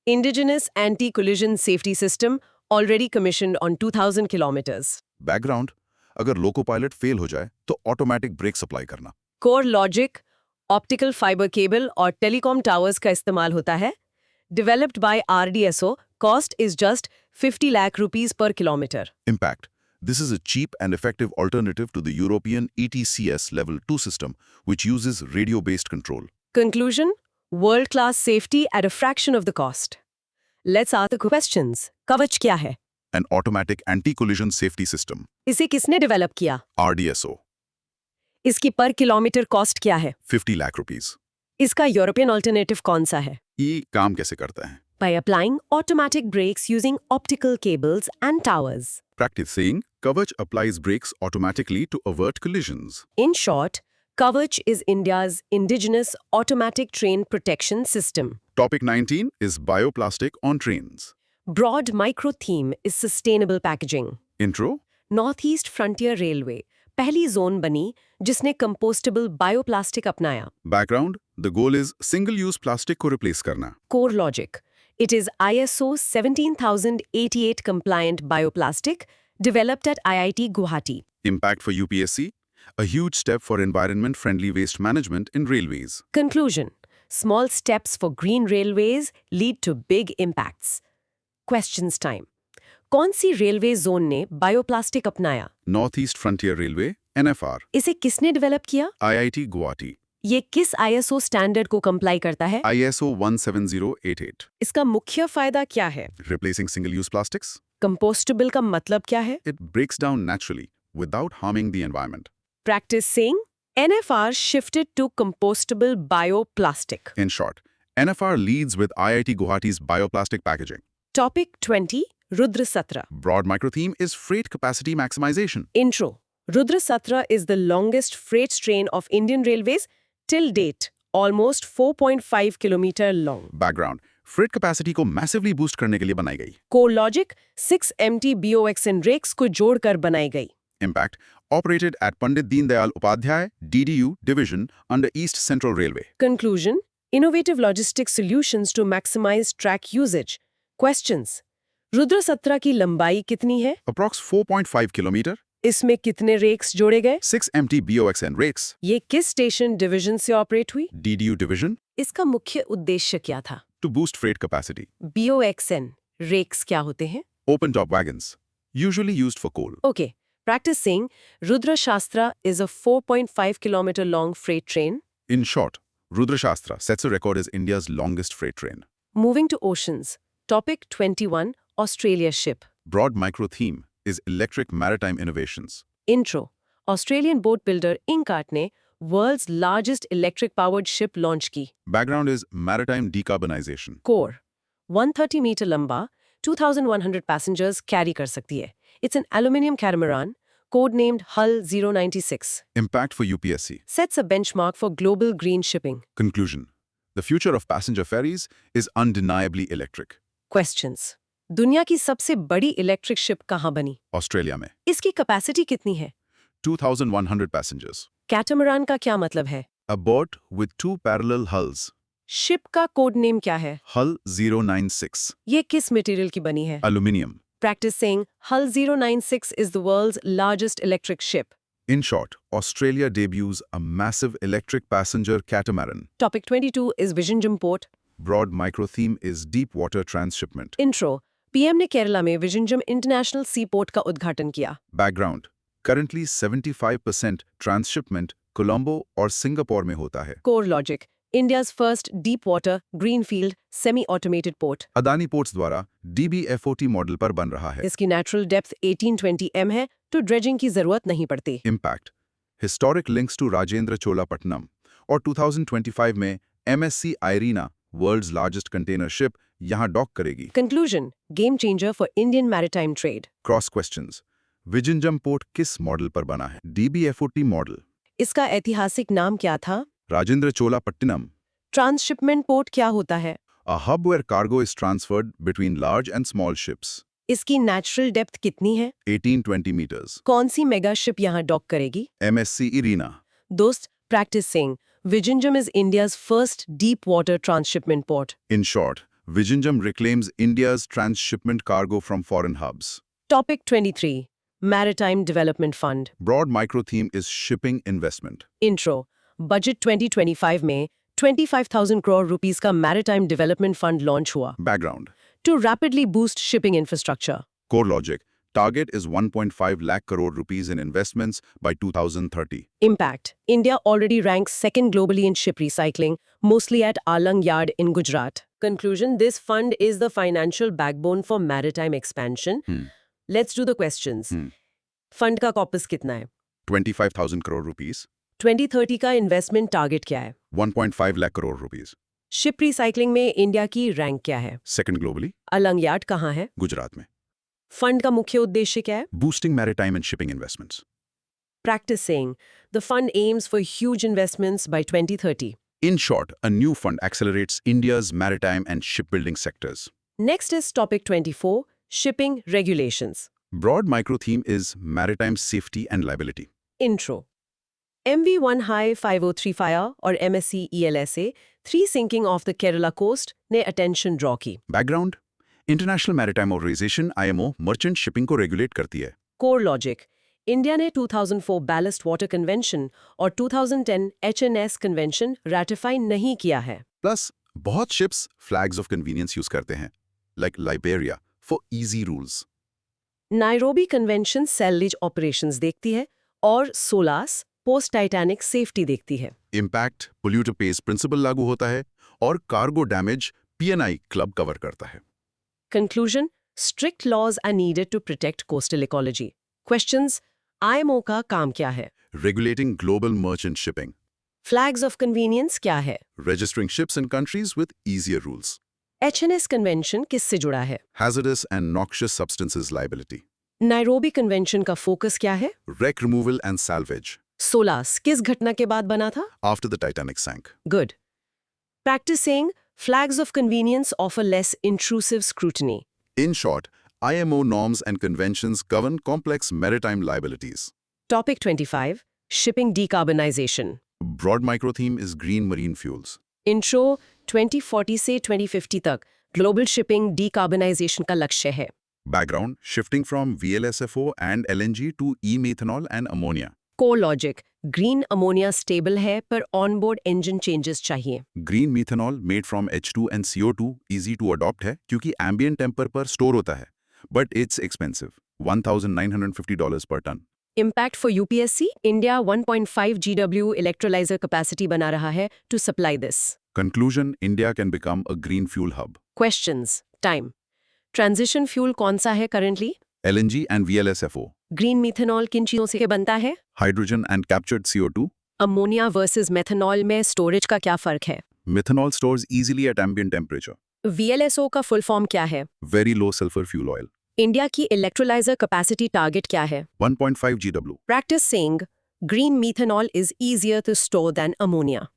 indigenous anti-collision safety system already commissioned on 2000 kilometers. Background, अगर loco pilot fail हो जाए तो automatic break supply करना. Core logic, optical fiber cable और telecom towers का इस्तेमाल होता है. Developed by RDSO, cost is just 50 lakh rupees per kilometer. Impact. This is a cheap and effective alternative to the European ETCS Level 2 system, which uses radio-based control. Conclusion, world-class safety at a fraction of the cost. Let's ask the questions. Kavach क्या है? An automatic anti-collision safety system. इसे किसने develop किया? RDSO. इसकी पर kilometre cost क्या है? 50 lakh rupees. इसका यूरोपियन ऑल्टरनेटिव कौन सा है? ये काम कैसे करता है? By applying automatic brakes using optical cables and towers. Practice saying, Kavach applies brakes automatically to avert collisions. In short, Kavach is India's indigenous automatic train protection system. Topic 19 is bioplastic on trains. Broad micro theme is sustainable packaging. Intro. Northeast Frontier Railway पहली zone बनी जिसने compostable bioplastic अपनाया. Background, the goal is single-use plastic को replace करना. Core logic. It is ISO 17088 compliant bioplastic developed at IIT Guwahati. Impact for UPSC, a huge step for environment-friendly waste management in railways. Conclusion. Small steps for green railways lead to big impacts. Questions time. कौन सी railway zone ने bioplastic अपनाया? Northeast Frontier Railway, NFR. इसे किसने develop किया? IIT Guwahati. ये किस ISO standard को comply करता है? ISO 17088. इसका मुख्य फायदा क्या है? Replacing single-use plastics, कंपोस्टेबल का मतलब क्या है? it breaks down naturally without harming the environment. Practice saying NFR shifted to compostable bioplastic. In short, NFR leads with IIT Guwahati's bioplastic packaging. Topic 20, Rudra Satra. Broad micro theme is freight capacity maximization. Intro. Rudra Satra is the longest freight train of Indian Railways till date, almost 4.5 kilometer long. Background, freight capacity को massively boost करने के लिए बनाई गई। Core logic 6 MT BOXN rakes को जोड़कर बनाई गई। Impact, operated at Pandit Deen Dayal Upadhyay DDU division under East Central Railway. Conclusion: innovative logistic solutions to maximize track usage. Questions: Rudra सत्रा की लंबाई कितनी है? Approx 4.5 kilometer, इसमें कितने रेक्स जोड़े गए? 6 MT BOXN rakes, ये किस स्टेशन डिवीजन से ऑपरेट हुई? DDU division, इसका मुख्य उद्देश्य क्या था? to boost freight capacity. BOXN rakes क्या होते हैं? Open top wagons, usually used for coal. Okay. Practicing, Rudra Shastra is a 4.5 kilometer long freight train. In short, Rudra Shastra sets a record as India's longest freight train. Moving to oceans. Topic 21, Australia ship. Broad micro theme is electric maritime innovations. Intro. Australian boat builder Incat ने world's largest electric powered ship launch की. Background is maritime decarbonization. Core. 130 meter लंबा, 2,100 passengers carry कर सकती है. It's an aluminium catamaran, codenamed Hull 096. Impact for UPSC. Sets a benchmark for global green shipping. Conclusion. The future of passenger ferries is undeniably electric. Questions. दुनिया की सबसे बड़ी electric ship कहाँ बनी? Australia में इसकी कैपेसिटी कितनी है? 2,100 passengers. कैटामरान का क्या मतलब है? A boat with two parallel hulls. Ship का कोड नेम क्या है? Hull 096. ये किस मटेरियल की बनी है? Aluminium. Practicing, Hull 096 is the world's largest electric ship. In short, Australia debuts a massive electric passenger catamaran. Topic 22 is Vizhinjam Port. Broad micro theme is deep water transshipment. Intro. PM ने केरला में Vizhinjam international सी port का उद्घाटन किया. Background. Currently 75% transshipment Colombo और Singapore में होता है. Core logic. India's first deep water, greenfield, semi-automated port. Adani ports द्वारा DBFOT मॉडल पर बन रहा है. इसकी नेचुरल डेप्थ 1820 m है, तो ड्रेजिंग की जरूरत नहीं पड़ती. Impact. Historic links to Rajendra Cholapattnam और 2025 में MSC Irina, world's largest container ship, यहाँ डॉक करेगी. Conclusion. Game changer for Indian maritime trade. Cross questions. Vizhinjam port किस मॉडल पर बना है? DBFOT model. इसका ऐतिहासिक नाम क्या था? राजेंद्र चोलापट्टनम. ट्रांसशिपमेंट पोर्ट क्या होता है? A hub where cargo is transferred between large and small ships. इसकी नेचुरल डेप्थ कितनी है? 18-20 meters. कौन सी मेगा शिप यहाँ डॉक करेगी? MSC Irina. दोस्त, practicing. Vizhinjam is India's first deep water transshipment port. In short, Vizhinjam reclaims India's transshipment cargo from foreign hubs. Topic 23. Maritime Development Fund. Broad micro theme is shipping investment. Intro. Budget 2025 में 25,000 crore rupees का Maritime Development Fund launch हुआ. Background. To rapidly boost shipping infrastructure. Core logic. Target is 1.5 lakh crore rupees in investments by 2030. Impact. India already ranks second globally in ship recycling, mostly at Alang Yard in Gujarat. Conclusion. This fund is the financial backbone for maritime expansion. Let's do the questions. Fund का corpus कितना है? 25,000 crore rupees. 2030 का investment target क्या है? 1.5 lakh crore rupees. Ship recycling में India की rank क्या है? Second globally. अलंग यार्ड कहाँ है? गुजरात में. फंड का मुख्य उद्देश्य क्या है? Boosting maritime and shipping investments. Practicing. The fund aims for huge investments by 2030. In short, a new fund accelerates India's maritime and shipbuilding sectors. Next is topic 24, shipping regulations. Broad micro theme is maritime safety and liability. Intro. MV1 High 503 Fire और MSC ELSA 3 sinking off the Kerala coast ने attention draw की. Background. International Maritime Organization IMO merchant shipping को regulate करती है. Core logic. India ने 2004 Ballast Water Convention और 2010 HNS Convention ratify नहीं किया है. Plus, बहुत ships flags of convenience use करते हैं, like Liberia, for easy rules. Nairobi convention salaries operations देखती है और सोलास पोस्ट टाइटैनिक सेफ्टी देखती है. Impact polluter pays principle लागू होता है और cargo damage P&I club cover करता है. Conclusion: strict laws are needed to protect coastal ecology. Questions: IMO का काम क्या है? Regulating global merchant shipping. Flags of convenience क्या है? Registering ships in countries with easier rules. HNS Convention किससे जुड़ा है? Hazardous and noxious substances liability. Nairobi convention का फोकस क्या है? Wreck removal and salvage 16 किस घटना के बाद बना था? after the Titanic sank. Good. Practice saying flags of convenience offer less intrusive scrutiny. In short, IMO norms and conventions govern complex maritime liabilities. Topic 25 Shipping decarbonization. Broad micro theme is green marine fuels. Intro 2040 से 2050 तक global shipping decarbonization का लक्ष्य है. Background, shifting from VLSFO and LNG to e-methanol and ammonia. Core logic green ammonia stable है पर onboard engine changes चाहिए. Green methanol made from H2 and CO2 easy to adopt है क्योंकि ambient temper पर store होता है. But it's expensive, $1,950 per ton. Impact for UPSC India 1.5 GW electrolyzer capacity बना रहा है to supply this. Conclusion, India can become a green fuel hub. Questions Time Transition fuel कौन सा है currently? LNG and VLSFO, green methanol किन चीजों से बनता है? hydrogen and captured CO2. Ammonia versus methanol में स्टोरेज का क्या फर्क है? Methanol stores easily at ambient temperature. VLSO का फुल फॉर्म क्या है? Very low sulfur fuel oil. India की इलेक्ट्रोलाइजर कैपेसिटी टारगेट क्या है? 1.5 GW. Practice saying green methanol is easier to store than ammonia.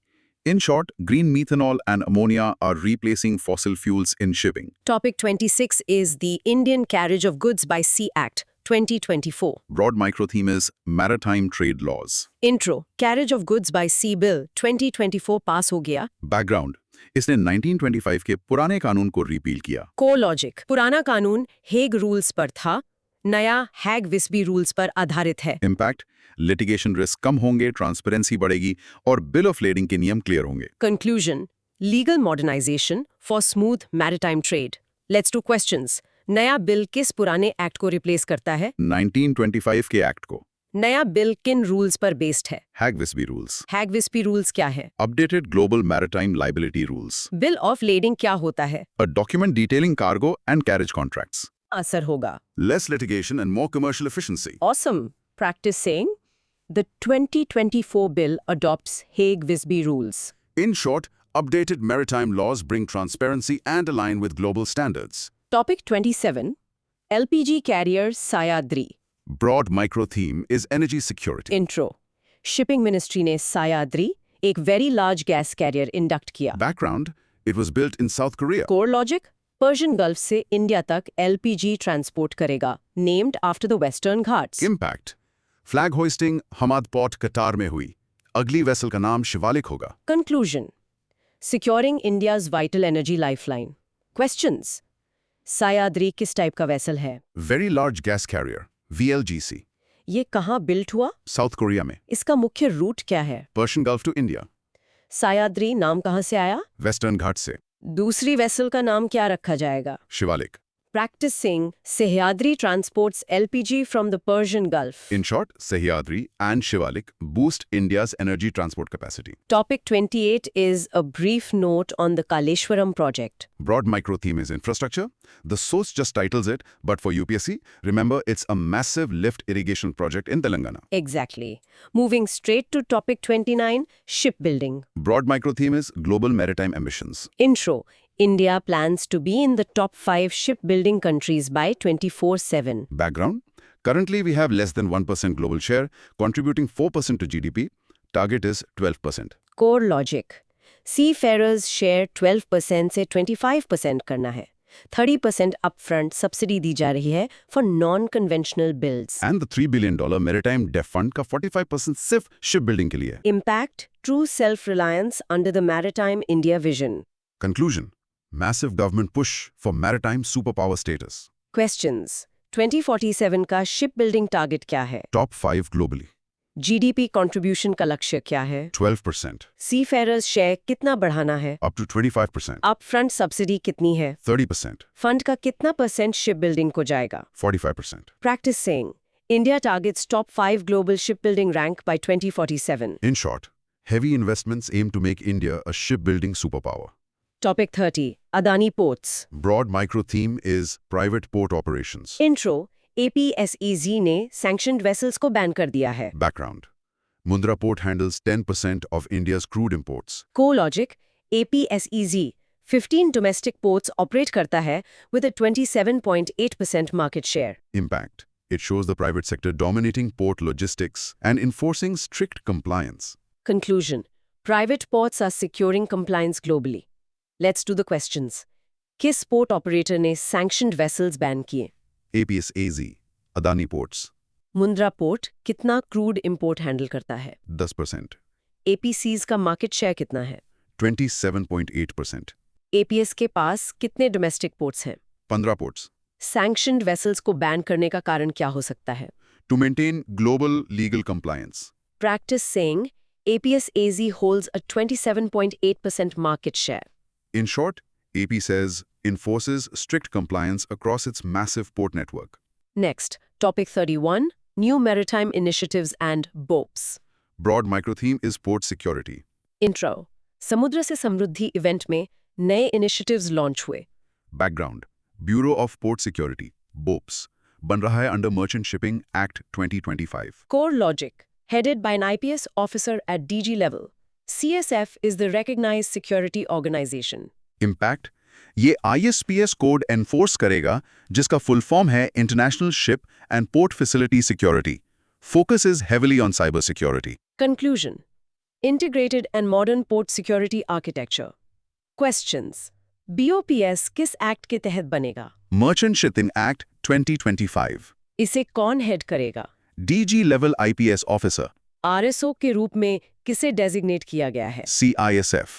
In short, green methanol and ammonia are replacing fossil fuels in shipping. Topic 26 is the Indian Carriage of Goods by Sea Act 2024. Broad micro theme is maritime trade laws. Intro Carriage of Goods by Sea Bill 2024 पास हो गया. Background, इसने 1925 के पुराने कानून को repeal किया. Core logic पुराना कानून हेग रूल्स पर था, नया हैग विस्बी रूल्स पर आधारित है. Impact, litigation risk कम होंगे, ट्रांसपेरेंसी बढ़ेगी और बिल ऑफ लेडिंग के नियम क्लियर होंगे. Conclusion Legal modernization for smooth maritime trade. Let's do questions. नया बिल किस पुराने एक्ट को रिप्लेस करता है? 1925 के एक्ट को. नया बिल किन रूल्स पर बेस्ड है? Hague-Visby rules. हैग विस्बी रूल्स क्या है? Updated global maritime liability rules. Bill of lading क्या होता है? A document detailing cargo and carriage contracts. असर होगा. Less litigation and more commercial efficiency. Awesome. Practice saying the 2024 bill adopts Hague-Visby rules. In short, updated maritime laws bring transparency and align with global standards. Topic 27 LPG carrier Sayadri. Broad micro theme is energy security. Intro Shipping Ministry ने Sayadri एक very large gas carrier induct किया. Background, it was built in South Korea. Core logic Persian gulf से India तक LPG transport करेगा, named after the Western Ghats. Impact, flag hoisting Hamad Port, Qatar में हुई. अगली vessel का नाम शिवालिक होगा. Conclusion Securing India's vital energy lifeline. Questions सायाद्री किस टाइप का वेसल है? Very large gas carrier, VLGC. ये कहाँ बिल्ट हुआ? South Korea में. इसका मुख्य रूट क्या है? Persian Gulf to India. सायाद्री नाम कहाँ से आया? Western Ghats से. दूसरी वेसल का नाम क्या रखा जाएगा? Shivalik. Practicing Sahyadri transports LPG from the Persian Gulf. In short, Sahyadri and Shivalik boost India's energy transport capacity. Topic 28 is a brief note on the Kaleshwaram project. Broad micro theme is infrastructure. The source just titles it, but for UPSC, remember it's a massive lift irrigation project in Telangana. Exactly. Moving straight to topic 29, shipbuilding. Broad micro theme is global maritime ambitions. Intro. India plans to be in the top 5 shipbuilding countries by 24/7. Background, currently we have less than 1% global share, contributing 4% to GDP. Target is 12%. Core logic. Seafarers share 12% से 25% करना है. 30% upfront subsidy दी जा रही है for non-conventional builds. And the $3 billion maritime debt fund का 45% सिर्फ shipbuilding के लिए. Impact, true self-reliance under the Maritime India vision. Conclusion, massive government push for maritime superpower status. Questions 2047 का shipbuilding target क्या है? Top 5 globally. GDP contribution का लक्ष्य क्या है? 12%. Seafarers share कितना बढ़ाना है? Up to 25%. Upfront subsidy कितनी है? 30%. Fund का कितना % shipbuilding को जाएगा? 45%. Practice saying India targets top 5 global shipbuilding rank by 2047. In short, heavy investments aim to make India a shipbuilding superpower. Topic 30 Adani Ports. Broad micro theme is private port operations. Intro APSEZ ने sanctioned vessels को ban कर दिया है. Background, Mundra Port handles 10% of India's crude imports. Core logic APSEZ 15 domestic ports operate करता है with a 27.8% market share. Impact, It shows the private sector dominating port logistics and enforcing strict compliance. Conclusion. Private ports are securing compliance globally. Let's do the questions. किस port operator ने sanctioned vessels ban किए? APS-AZ, Adani Ports, Mundra port कितना crude import handle करता है? 10%, एपीसीज का market share कितना है? 27.8%, APS के पास कितने डोमेस्टिक पोर्ट्स हैं? 15 ports. सैंक्शनड वेसल्स को बैन करने का कारण क्या हो सकता है? To maintain global legal compliance. Practice saying APS-AZ holds a 27.8% market share. In short, AP says enforces strict compliance across its massive port network. Next, topic 31, new maritime initiatives and BOPs. Broad micro-theme is port security. Intro. समुद्र से समृद्धि event में नए initiatives launch हुए. Background. Bureau of Port Security, BOPS, बन रहा है under Merchant Shipping Act 2025. Core Logic, headed by an IPS officer at DG level. CSF is the recognized security organization. Impact. ये ISPS code enforce करेगा जिसका full form है international ship and port facility security. Focus is heavily on cyber security. Conclusion. Integrated and modern port security architecture. Questions. BOPS किस act के तहत बनेगा? Merchant Shipping Act 2025. इसे कौन हेड करेगा? DG level IPS officer, RSO के रूप में किसे डेजिग्नेट किया गया है? CISF.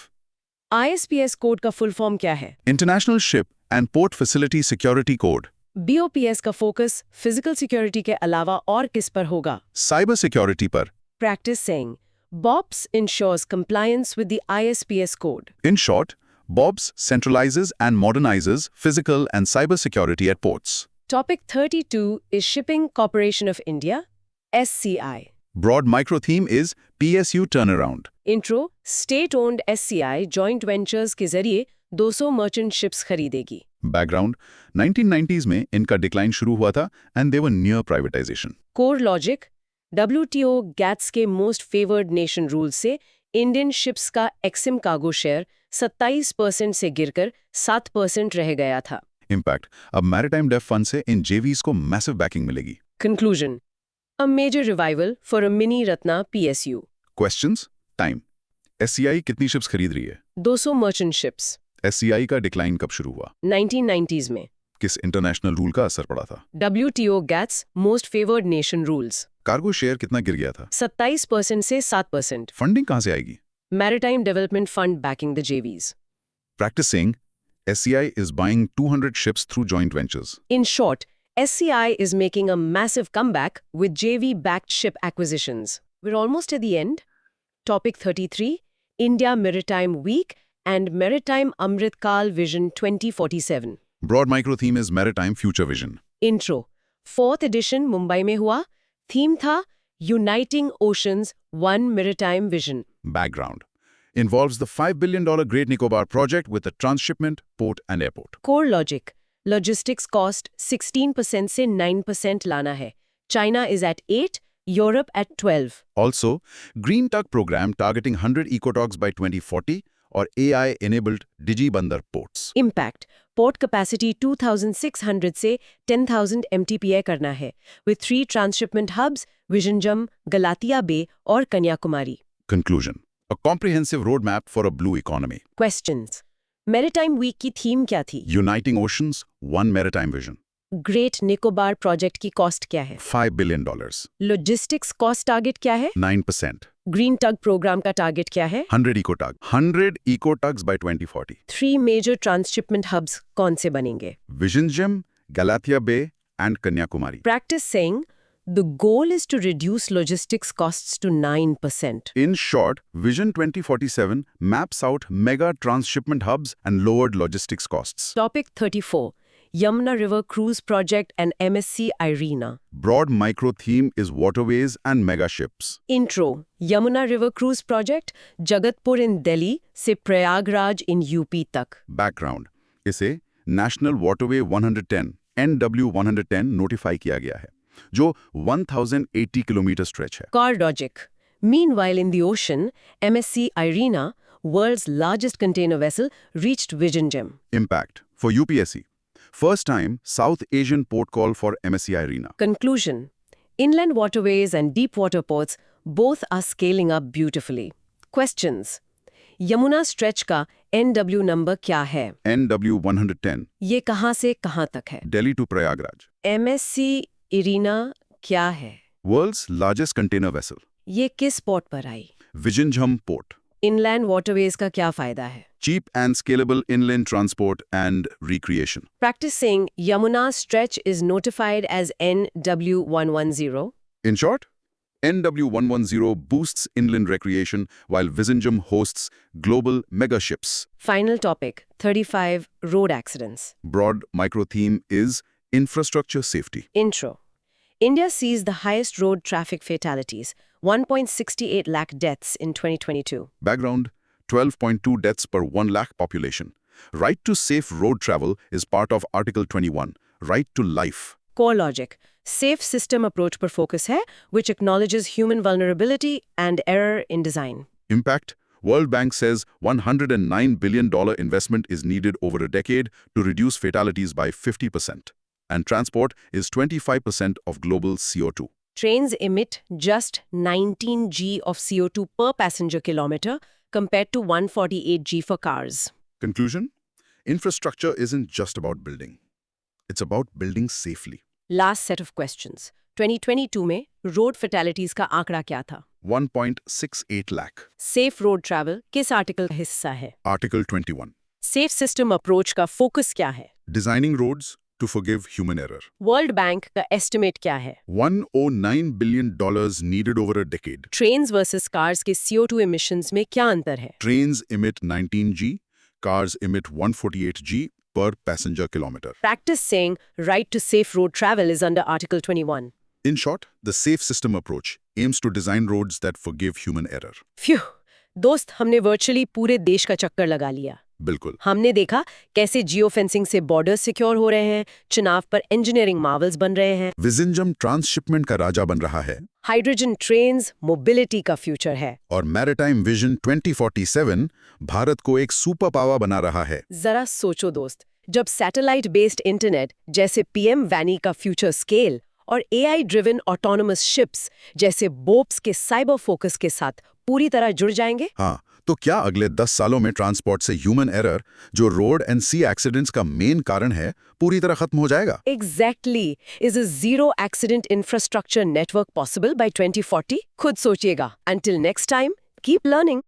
ISPS कोड का फुल फॉर्म क्या है? International Ship and Port Facility Security Code. BOPS का फोकस फिजिकल सिक्योरिटी के अलावा और किस पर होगा? Cyber security पर. Practice saying BOPS ensures compliance with the ISPS code. In short, BOPS centralizes and modernizes physical and cyber security at ports. Topic 32 is Shipping Corporation of India, SCI. Broad micro theme is PSU turnaround. Intro, state-owned SCI joint ventures के जरिए 200 merchant ships खरीदेगी. Background. 1990s में इनका decline शुरू हुआ था and they were near privatization. Core logic, WTO GATS के most favored nation rules से इंडियन शिप्स का एक्सिम कार्गो शेयर 27% से गिरकर 7% रह गया था. Impact. अब मैरिटाइम डेफ फंड से इन JVs को मैसिव बैकिंग मिलेगी. Conclusion, a major revival for a mini Ratna PSU. Questions? Time. SCI कितनी शिप्स खरीद रही है? 200 merchant ships. SCI का डिक्लाइन कब शुरू हुआ? 1990s में. किस इंटरनेशनल रूल का असर पड़ा था? WTO GATS most favored nation rules. Cargo share कितना गिर गया था? 27% से 7%. फंडिंग कहाँ से आएगी? Maritime Development Fund backing the JVs. Practicing, SCI is buying 200 ships through joint ventures. In short, SCI is making a massive comeback with JV-backed ship acquisitions. We're almost at the end. Topic 33, India Maritime Week and Maritime Amrit Kal Vision 2047. Broad micro theme is Maritime Future Vision. Intro. 4th edition Mumbai में हुआ. Theme था Uniting Oceans, One Maritime Vision. Background. Involves the $5 billion Great Nicobar project with a transshipment, port and airport. Core logic. Logistics cost 16% से 9% लाना है. China is at 8, Europe at 12. Also, Green Tug program targeting 100 ecotogs by 2040 or AI-enabled DigiBandar ports. Impact. Port capacity 2,600 से 10,000 MTPA करना है, with 3 transshipment hubs, Vizhinjam, Galatia Bay और Kanyakumari. Conclusion. A comprehensive roadmap for a blue economy. Questions. Maritime Week की theme क्या थी? Uniting Oceans, One Maritime Vision. Great Nicobar project की cost क्या है? $5 billion. लॉजिस्टिक्स कॉस्ट टारगेट क्या है? 9%. Green tug programme का टारगेट क्या है? 100 ecotug. 100 ecotugs by 2040. 3 major transshipment hubs कौन से बनेंगे? Vizhinjam, Galatia Bay and Kanyakumari. Practice saying the goal is to reduce logistics costs to 9%. In short, Vision 2047 maps out mega transshipment hubs and lowered logistics costs. Topic 34. Yamuna River Cruise Project and MSC Irina. Broad micro theme is waterways and mega ships. Intro. Yamuna River Cruise Project, Jagatpur in Delhi से Prayagraj in UP तक. Background. इसे National Waterway 110 NW 110 notify किया गया है, जो 1080 kilometre stretch है. Car logic. Meanwhile in the ocean, MSC Irina, world's largest container vessel, reached Vizhinjam. Impact. For UPSC. First time, South Asian port call for MSCI Arena. Conclusion: Inland waterways and deep water ports both are scaling up beautifully. Questions: Yamuna stretch का NW number क्या है? NW 110, ये कहाँ से कहाँ तक है? Delhi to Prayagraj. MSC Irina क्या है? World's largest container vessel. ये किस पोर्ट पर आई? Vizhinjam Port. इनलैंड वाटरवेज का क्या फायदा है? Cheap and scalable inland transport and recreation. Practicing Yamuna stretch is notified as NW110. In short, NW110 boosts inland recreation while Vizhinjam hosts global megaships. Final topic: 35 road accidents. Broad micro theme is infrastructure safety. Intro. India sees the highest road traffic fatalities, 1.68 lakh deaths in 2022. Background: 12.2 deaths per 1 lakh population. Right to safe road travel is part of Article 21, right to life. Core logic: safe system approach पर focus है, which acknowledges human vulnerability and error in design. Impact: World Bank says $109 billion investment is needed over a decade to reduce fatalities by 50%. And transport is 25% of global CO2. Trains emit just 19 g of CO2 per passenger kilometer compared to 148 g for cars. Conclusion: Infrastructure isn't just about building. It's about building safely. Last set of questions. 2022 में road fatalities का आंकड़ा क्या था? 1.68 lakh. Safe road travel किस article का हिस्सा है? Article 21. Safe system approach का फोकस क्या है? Designing roads to forgive human error. World Bank का estimate क्या है? $109 billion needed over a decade. Trains versus cars के CO2 emissions में क्या अंतर है? Trains emit 19 g, cars emit 148 g per passenger kilometer. Practice saying right to safe road travel is under Article 21. In short, the safe system approach aims to design roads that forgive human error. Phew! दोस्त, हमने virtually पूरे देश का चक्कर लगा लिया. बिल्कुल. हमने देखा कैसे जियो फेंसिंग से बॉर्डर सिक्योर हो रहे हैं, चुनाव पर इंजीनियरिंग मार्वल्स बन रहे हैं, विजिंजम ट्रांसशिपमेंट का राजा बन रहा है, हाइड्रोजन ट्रेन्स मोबिलिटी का फ्यूचर है, और मैरिटाइम विजन 2047 भारत को एक सुपर पावर बना रहा है. जरा सोचो दोस्त, जब सैटेलाइट बेस्ड इंटरनेट जैसे पीएम वैनी का फ्यूचर स्केल और एआई ड्रिवन ऑटोनोमस शिप्स जैसे बोप्स के साइबर फोकस के साथ पूरी तरह जुड़ जाएंगे. हाँ, तो क्या अगले 10 सालों में ट्रांसपोर्ट से ह्यूमन एरर, जो रोड एंड सी एक्सीडेंट्स का मेन कारण है, पूरी तरह खत्म हो जाएगा? Exactly. Is a zero accident infrastructure network possible by 2040? खुद सोचिएगा. Until next time, keep learning.